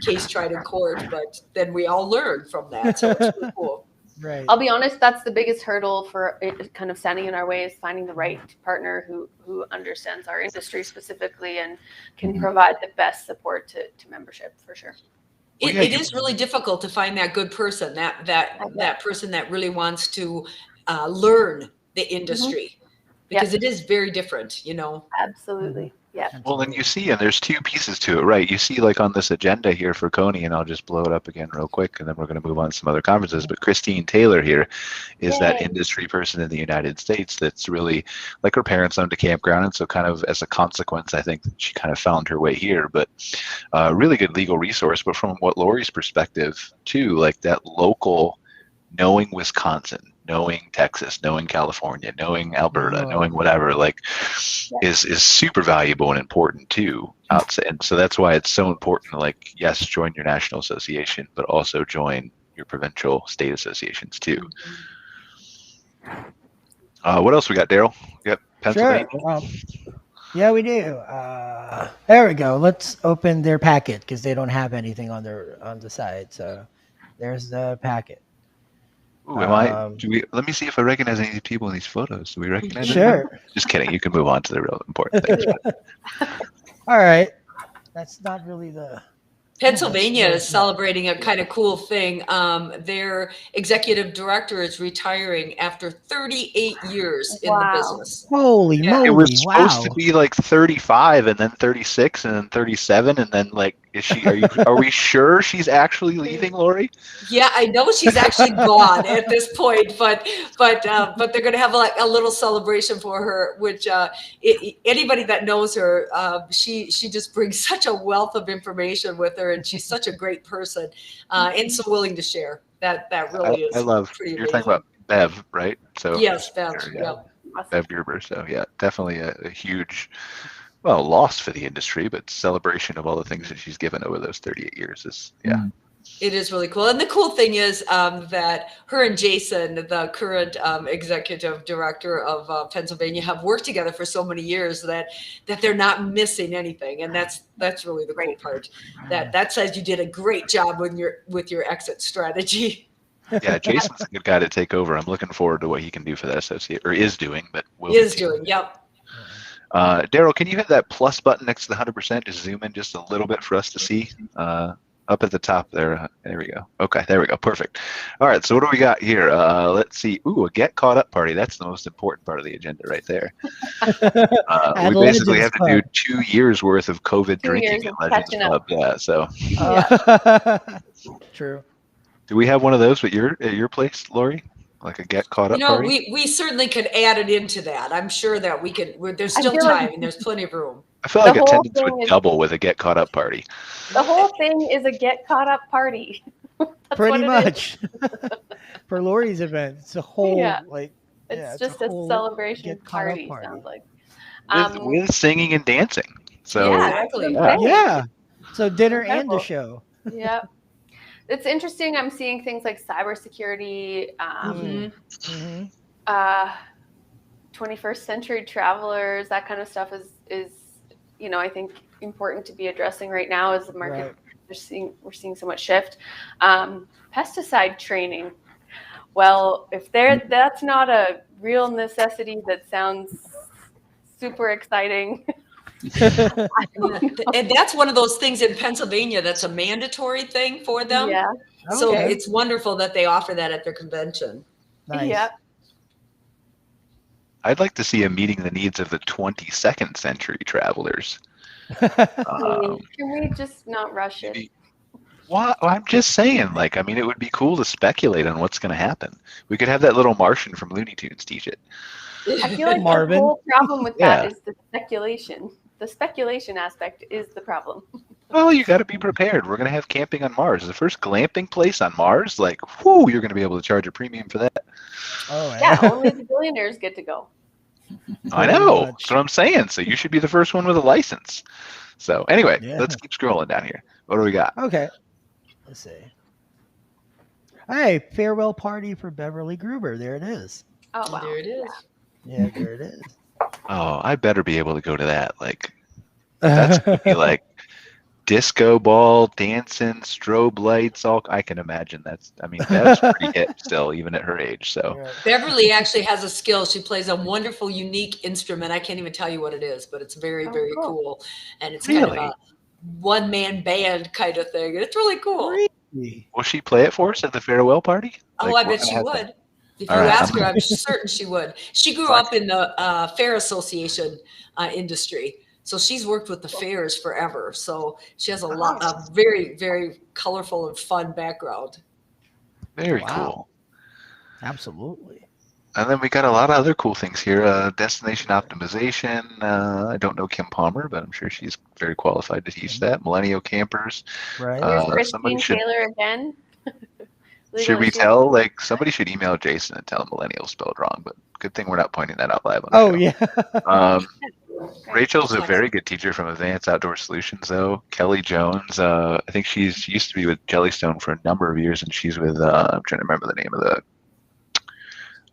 case tried in court, but then we all learn from that. So it's really cool. Right. I'll be honest, that's the biggest hurdle for it kind of standing in our way, is finding the right partner who understands our industry specifically and can provide the best support to membership, for sure. It is really difficult to find that good person, that person that really wants to learn the industry, because it is very different, Absolutely. Yeah. Well, then you see, and there's two pieces to it, right? You see, like on this agenda here for Coney, and I'll just blow it up again real quick, and then we're going to move on to some other conferences. But Christine Taylor here is that industry person in the United States that's really, like, her parents owned a campground, and so kind of as a consequence, I think she kind of found her way here. But really good legal resource. But from what Lori's perspective too, like that local, knowing Wisconsin, knowing Texas, knowing California, knowing Alberta, knowing whatever, like is super valuable and important too. And so that's why it's so important to, like, yes, join your national association, but also join your provincial state associations too. What else we got, Darryle? We got Pennsylvania? Sure. Yeah, we do. There we go. Let's open their packet because they don't have anything on the side. So there's the packet. Ooh, let me see if I recognize any of these people in these photos. Do we recognize them? Sure. Just kidding. You can move on to the real important things. All right. That's not really the... Pennsylvania is celebrating a kind of cool thing. Their executive director is retiring after 38 years in the business. Holy moly. It was supposed to Wow. be like 35 and then 36 and then 37 and then, like, are we sure she's actually leaving, Lori? Yeah, I know she's actually gone at this point, but they're going to have a little celebration for her, which anybody that knows her, she just brings such a wealth of information with her, and she's such a great person, and so willing to share. That really is. I love. Pretty You're amazing. talking about Bev, right? So Yes, Bev. yeah. Yeah. Bev Gerber. So yeah, definitely a huge, well, loss for the industry, but celebration of all the things that she's given over those 38 years is, yeah. It is really cool. And the cool thing is that her and Jason, the current executive director of Pennsylvania, have worked together for so many years that they're not missing anything. And that's really the great part. That says you did a great job with your exit strategy. Yeah, Jason's a good guy to take over. I'm looking forward to what he can do for that associate, or is doing, but will Is continue. doing, yep. Darryle, can you hit that plus button next to the 100%? Just zoom in just a little bit for us to see. Up at the top there. There we go. Okay, there we go. Perfect. All right, so what do we got here? Let's see. Ooh, a get caught up party. That's the most important part of the agenda right there. We basically have to do 2 years worth of COVID drinking at Legends Club. Yeah, so. True. Do we have one of those at your place, Lori? Like a get caught up party? We certainly could add it into that. I'm sure that we could. There's still time and there's plenty of room. I feel like attendance would double with a get caught up party. The whole thing is a get caught up party. Pretty much. For Lori's event, it's a whole it's just a celebration party. Sounds like with singing and dancing. So So dinner and a show. Yeah. It's interesting. I'm seeing things like cybersecurity, 21st century travelers, that kind of stuff is I think important to be addressing right now as the market. We're seeing so much shift. Pesticide training. Well, if that's not a real necessity, that sounds super exciting. And that's one of those things in Pennsylvania that's a mandatory thing for them. Yeah. So it's wonderful that they offer that at their convention. Nice. Yeah. I'd like to see a meeting the needs of the 22nd century travelers. Can we just not rush it? Well, I'm just saying, it would be cool to speculate on what's going to happen. We could have that little Martian from Looney Tunes teach it. I feel like the whole problem with that is the speculation. The speculation aspect is the problem. Well, you got to be prepared. We're going to have camping on Mars. The first glamping place on Mars, you're going to be able to charge a premium for that. Oh, yeah, only the billionaires get to go. I know. That's what I'm saying. So you should be the first one with a license. So anyway, let's keep scrolling down here. What do we got? Okay. Let's see. Hey, farewell party for Beverly Gruber. There it is. Oh, wow. There it is. Yeah, there it is. Oh, I better be able to go to that. That's going to be disco ball, dancing, strobe lights. I can imagine that's pretty hip still, even at her age. So Beverly actually has a skill. She plays a wonderful, unique instrument. I can't even tell you what it is, but it's very, very cool. And it's kind of a one-man band kind of thing. It's really cool. Really? Will she play it for us at the farewell party? Oh, I bet she would. If you ask her, I'm certain she would. She grew up in the fair association industry. So she's worked with the fairs forever. So she has a very, very colorful and fun background. Very cool. Absolutely. And then we got a lot of other cool things here. Destination optimization. I don't know Kim Palmer, but I'm sure she's very qualified to teach that. Millennial campers. Right. Christine Taylor again. Should we tell, somebody should email Jason and tell him millennial spelled wrong, but good thing we're not pointing that out live on the show. Rachel's a very good teacher from Advanced Outdoor Solutions, though. Kelly Jones, I think she used to be with Jellystone for a number of years, and she's with, I'm trying to remember the name of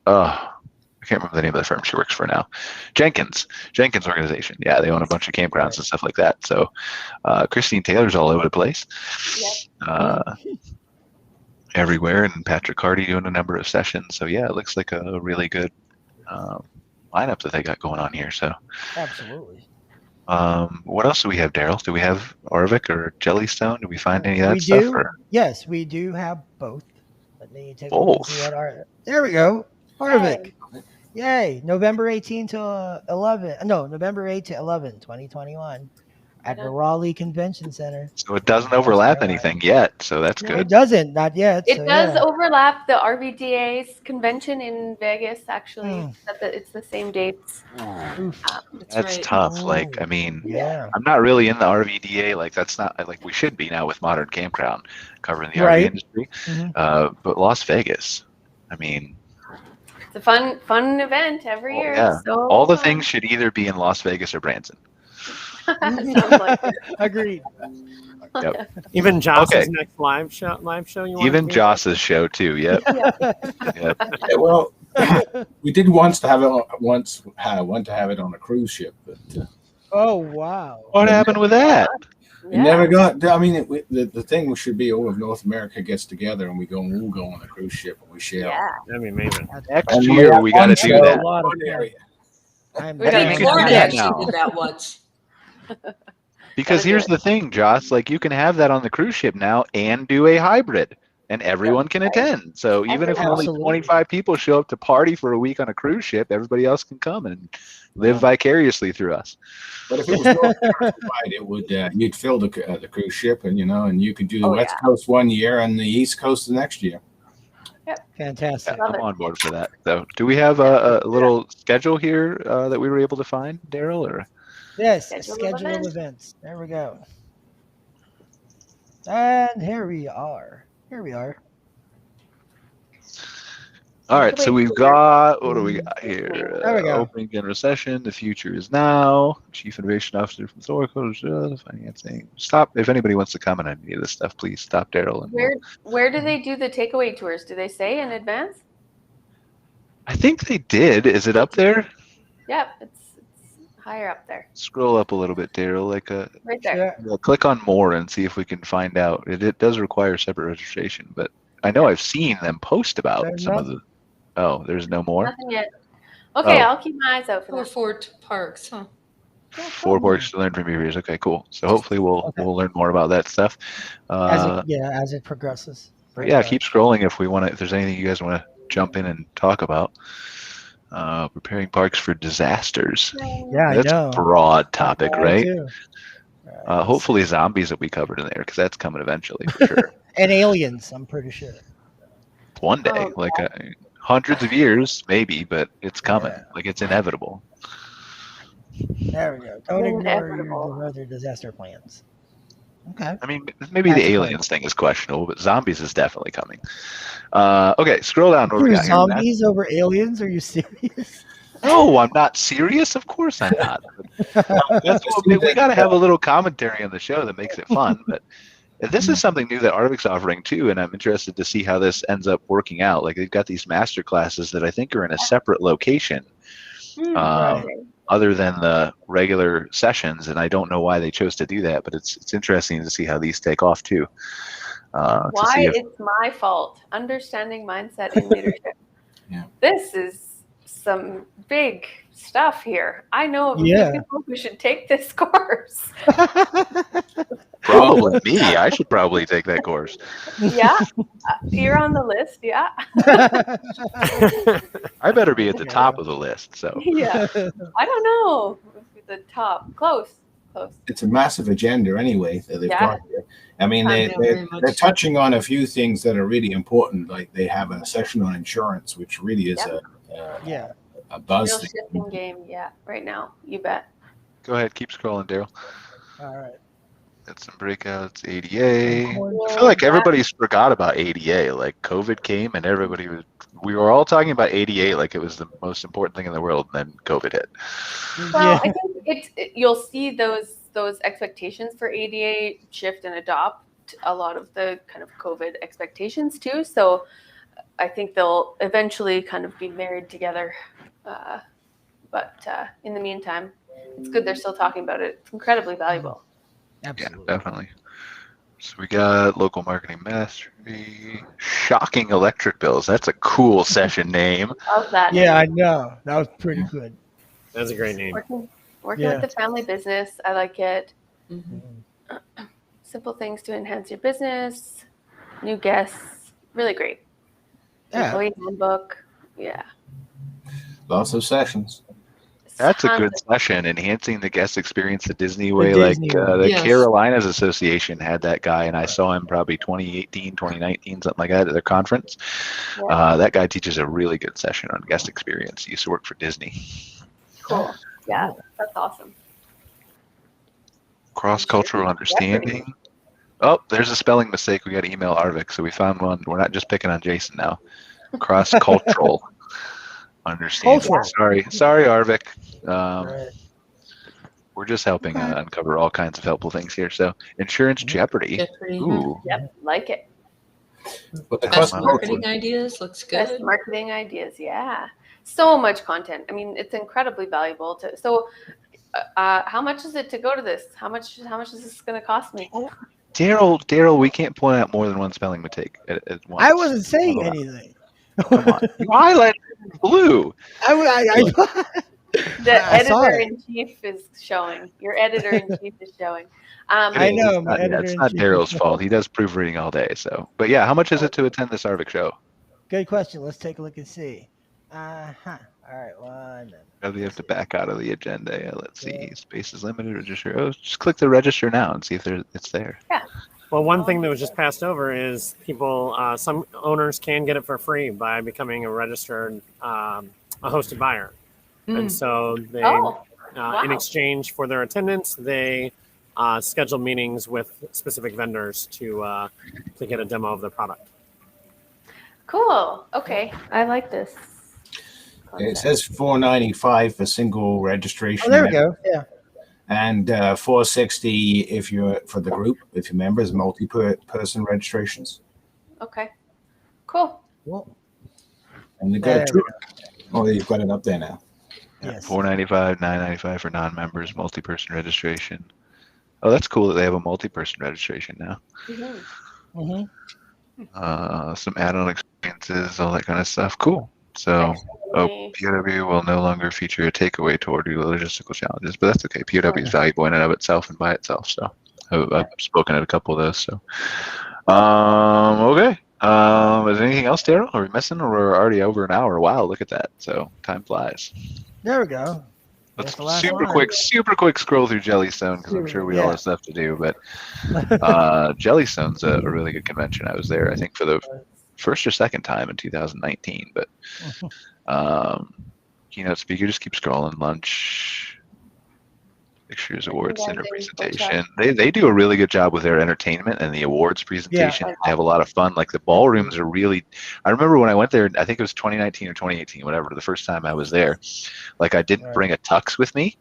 I can't remember the name of the firm she works for now. Jenkins organization. Yeah, they own a bunch of campgrounds and stuff like that. So Christine Taylor's all over the place. Yep. Everywhere, and Patrick Hardy doing a number of sessions. So yeah, it looks like a really good lineup that they got going on here. So absolutely. What else do we have, Darryle? Do we have ARVC or Jellystone? Do we find any of that stuff? Yes, we do have both. Let me take both. There we go. ARVC. Yay. November 18 to 11. No, November 8 to 11, 2021. At the Raleigh Convention Center. So it doesn't overlap anything yet, so that's good. It doesn't, not yet. It does overlap the RVDA's convention in Vegas, actually. It's the same dates. That's tough. I'm not really in the RVDA. That's not we should be now with Modern Campground covering the RV industry. But Las Vegas, it's a fun event every year. Yeah. So all the things should either be in Las Vegas or Branson. Agreed. Yep. Even Joss's next live show you want? Even Joss's show too. Yep. Yep. Well, we did want to have it on a cruise ship, but oh wow! What happened with that? It never got. The thing should be all of North America gets together and we'll go on a cruise ship and we share. Yeah, that'd be amazing. Next year we got to do that. Florida actually did that once. Because here's the thing, Joss, like you can have that on the cruise ship now and do a hybrid and everyone can attend. So even if only 25 people show up to party for a week on a cruise ship, everybody else can come and live vicariously through us. But if it was wide, it would you'd fill the cruise ship, and and you could do the West Coast one year and the East Coast the next year. Yep. Fantastic. Yeah, I'm on board for that. So, do we have a little schedule here that we were able to find, Darryle? Or yes, scheduled events. There we go. And here we are. all right, so we've got, what do we got here? There we go. Opening general session. The future is now. Chief Innovation Officer from Thor, financing. Stop. If anybody wants to comment on any of this stuff, please stop Darryle. And Where do they do the takeaway tours? Do they say in advance? I think they did. Is it up there? Yep, it's higher up there. Scroll up a little bit, Darryle. Right there. Click on more and see if we can find out. It does require separate registration, but I know I've seen them post about some of the. Oh, there's no more? Nothing yet. Okay, I'll keep my eyes out for that. Fort Parks, huh? 4 parts to learn from your peers. Okay, cool. So hopefully we'll learn more about that stuff. As it progresses. Yeah, keep scrolling if we want to. If there's anything you guys want to jump in and talk about. Preparing parks for disasters. Yeah, that's I know. a broad topic, right? Too. Hopefully zombies will be covered in there because that's coming eventually for sure. And aliens, I'm pretty sure. One day, hundreds of years, maybe, but it's coming. Like it's inevitable. There we go. Don't ignore your other disaster plans. Okay. I mean, maybe the aliens thing is questionable, but zombies is definitely coming. Okay, scroll down. What we got zombies over aliens? Are you serious? No, I'm not serious. Of course I'm not. We got to have a little commentary on the show that makes it fun. But this is something new that ARVC's offering too, and I'm interested to see how this ends up working out. Like they've got these master classes that I think are in a separate location. Other than the regular sessions, and I don't know why they chose to do that, but it's interesting to see how these take off too. Why it's my fault. Understanding mindset in leadership. This is some big stuff here. I know of people who should take this course. Probably me. I should probably take that course. Yeah, you're on the list. Yeah. I better be at the top of the list. So. Yeah. I don't know. The top. Close. It's a massive agenda anyway that they've got here. I mean, they're touching on a few things that are really important. Like they have a session on insurance, which really is a buzz real shifting game. Yeah, right now. You bet. Go ahead. Keep scrolling, Darryle. All right. Got some breakouts, ADA. I feel like everybody's forgot about ADA. Like COVID came and we were all talking about ADA like it was the most important thing in the world, and then COVID hit. Well, I think you'll see those expectations for ADA shift and adopt a lot of the kind of COVID expectations too. So I think they'll eventually kind of be married together. But in the meantime, it's good they're still talking about it. It's incredibly valuable. Absolutely. Yeah, definitely. So we got local marketing mastery, shocking electric bills. That's a cool session name. Love that. Yeah, I know. That was pretty good. That's a great name. Working with the family business. I like it. Mm-hmm. Simple things to enhance your business. New guests. Really great. Employee handbook. Yeah. Lots of sessions. That's a good session, enhancing the guest experience the Disney way. The Carolinas Association had that guy, and I saw him probably 2018, 2019, something like that at their conference. Yeah. That guy teaches a really good session on guest experience. He used to work for Disney. Cool. Yeah, that's awesome. Cross-cultural understanding. Oh, there's a spelling mistake. We got to email ARVC, so we found one. We're not just picking on Jason now. Cross-cultural understanding. Sorry, ARVC. We're just helping uncover all kinds of helpful things here. So, insurance jeopardy. Ooh. Yep, like it. Best marketing ideas looks good. Best marketing ideas, yeah. So much content. I mean, it's incredibly valuable to. So, how much is it to go to this? How much is this going to cost me? Darryle, we can't point out more than one spelling mistake at once. I wasn't saying anything. Come on. You highlighted it in blue. The I saw it. editor-in-chief is showing. Your editor-in-chief is showing. I know. My It's not editor-in-chief Darryl's is- fault. He does proofreading all day. So, but yeah, how much is it to attend this ARVC show? Good question. Let's take a look and see. All right, 1 minute. Probably have to back out of the agenda. Yeah, let's see. Space is limited. Register. Oh, just click the register now and see if it's there. Well, one thing that was just passed over is people, some owners can get it for free by becoming a registered, a hosted buyer. And so they, in exchange for their attendance, they schedule meetings with specific vendors to get a demo of their product. Cool. Okay. I like this. It says $495 for single registration. Oh, there we go. Yeah. And $460 if you're for the group, if you're members, multi-person registrations. Okay. Cool. Well, And you got a There tour. Oh, you've got it up there now. yes. $495, $995 for non-members, multi-person registration. Oh, that's cool that they have a multi-person registration now. Mm-hmm. Some add-on experiences, all that kind of stuff. Cool. So, POW will no longer feature a takeaway tour due to logistical challenges, but that's okay. POW is valuable in and of itself and by itself. So, I've spoken at a couple of those. So, okay. Is there anything else, Darryle? Are we missing, or we're already over an hour? Wow, look at that. So, time flies. There we go. Let's That's the last super one. quick scroll through Jellystone because I'm sure we all have stuff to do. But Jellystone's a really good convention. I was there, I think, for the first or second time in 2019. But keynote speaker, just keep scrolling. Lunch, pictures, awards, dinner presentation. They do a really good job with their entertainment and the awards presentation. They have a lot of fun. Like the ballrooms are really. I remember when I went there. I think it was 2019 or 2018, whatever. The first time I was there, like I didn't bring a tux with me,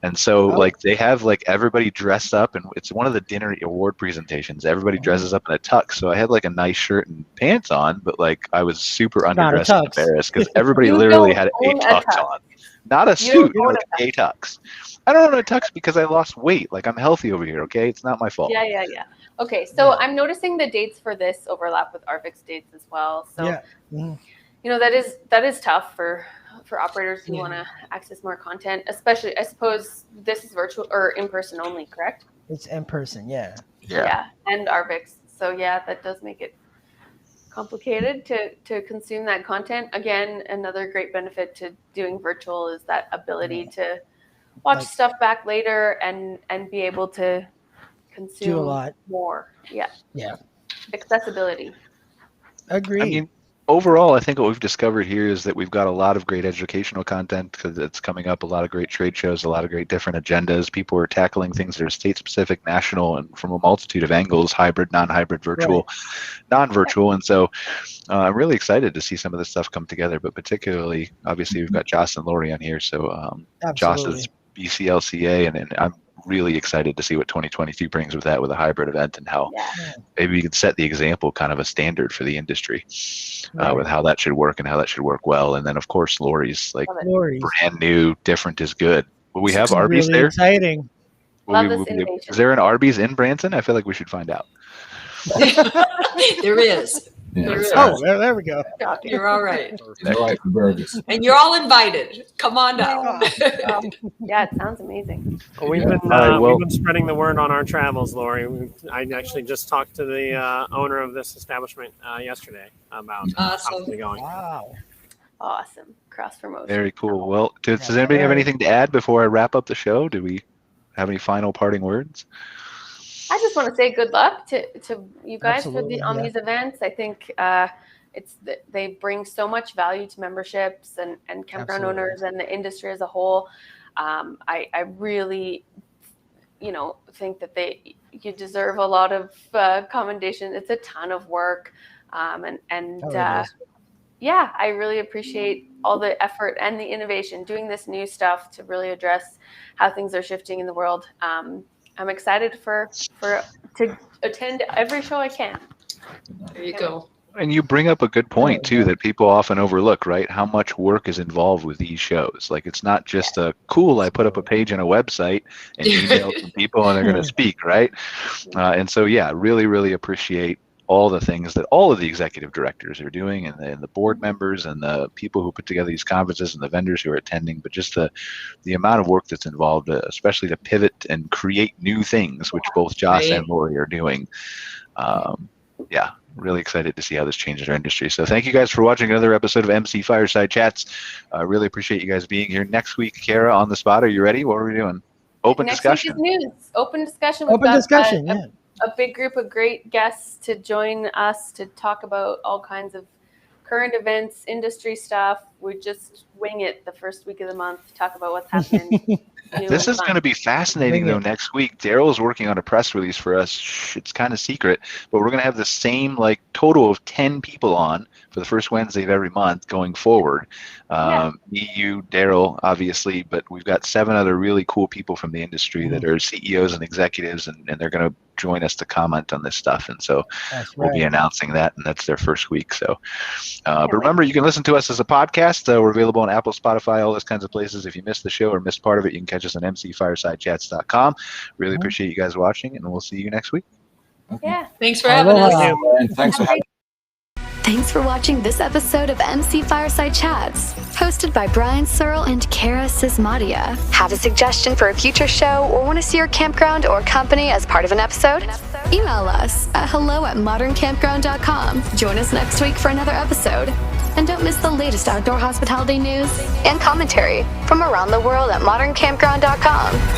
and so like they have like everybody dressed up, and it's one of the dinner award presentations. Everybody dresses up in a tux. So I had like a nice shirt and pants on, but like I was super underdressed and embarrassed because everybody literally had a tux on, not a suit, like a tux. I don't own a tux because I lost weight. Like I'm healthy over here, okay? It's not my fault. Yeah. Okay, so I'm noticing the dates for this overlap with ARVC's dates as well. So, you know, that is tough for operators who want to access more content, especially, I suppose, this is virtual or in person only, correct? It's in person, yeah. And ARVC. So yeah, that does make it complicated to consume that content. Again, another great benefit to doing virtual is that ability to watch stuff back later and be able to consume do a lot more. Yeah. Accessibility. Agreed. I mean, overall, I think what we've discovered here is that we've got a lot of great educational content because it's coming up, a lot of great trade shows, a lot of great different agendas. People are tackling things that are state-specific, national, and from a multitude of angles, hybrid, non-hybrid, virtual, non-virtual. And so I'm really excited to see some of this stuff come together, but particularly, obviously, we've got Joss and Lori on here. So Joss is BCLCA, and I'm really excited to see what 2022 brings with that, with a hybrid event, and how maybe we could set the example, kind of a standard for the industry with how that should work and how that should work well. And then of course Lori's like brand new, different is good. Will we have Arby's really there? Exciting. Is there an Arby's in Branson? I feel like we should find out. There is. Oh, there we go. You're all right. All right for burgers. And you're all invited. Come on down. Yeah, it sounds amazing. Well, we've been spreading the word on our travels, Lori. I actually just talked to the owner of this establishment yesterday about possibly going. Wow. Awesome. Cross promotion. Very cool. Well, does anybody have anything to add before I wrap up the show? Do we have any final parting words? I just want to say good luck to you guys on these events. I think they bring so much value to memberships and campground owners and the industry as a whole. I really, think that you deserve a lot of commendation. It's a ton of work, I really appreciate all the effort and the innovation doing this new stuff to really address how things are shifting in the world. I'm excited to attend every show I can. There you go. And you bring up a good point too that people often overlook, right? How much work is involved with these shows. Like it's not just I put up a page on a website and email some people and they're going to speak, right? And so, really, really appreciate all the things that all of the executive directors are doing, and the board members and the people who put together these conferences and the vendors who are attending, but just the amount of work that's involved, especially to pivot and create new things, which both Joss and Lori are doing. Yeah, really excited to see how this changes our industry. So thank you guys for watching another episode of MC Fireside Chats. I really appreciate you guys being here. Next week, Cara, on the spot, are you ready? What are we doing? Open discussion. Next week is news. Open discussion. Open discussion, yeah. A big group of great guests to join us to talk about all kinds of current events, industry stuff. We just wing it the first week of the month, talk about what's happening. This is going to be fascinating, though, next week. Darryl's working on a press release for us. It's kind of secret, but we're going to have the same total of 10 people on for the first Wednesday of every month going forward. Me, you, Darryl, obviously, but we've got 7 other really cool people from the industry that are CEOs and executives, and they're going to join us to comment on this stuff. And so we'll be announcing that, and that's their first week. So, but remember, you can listen to us as a podcast. We're available on Apple, Spotify, all those kinds of places. If you missed the show or missed part of it, you can catch us on mcfiresidechats.com. Really appreciate you guys watching, and we'll see you next week. Yeah. Thanks for having us. Thanks for having Thanks for watching this episode of MC Fireside Chats, hosted by Brian Searl and Cara Csizmadia. Have a suggestion for a future show or want to see your campground or company as part of an episode? Email us at hello@moderncampground.com. Join us next week for another episode. And don't miss the latest outdoor hospitality news and commentary from around the world at moderncampground.com.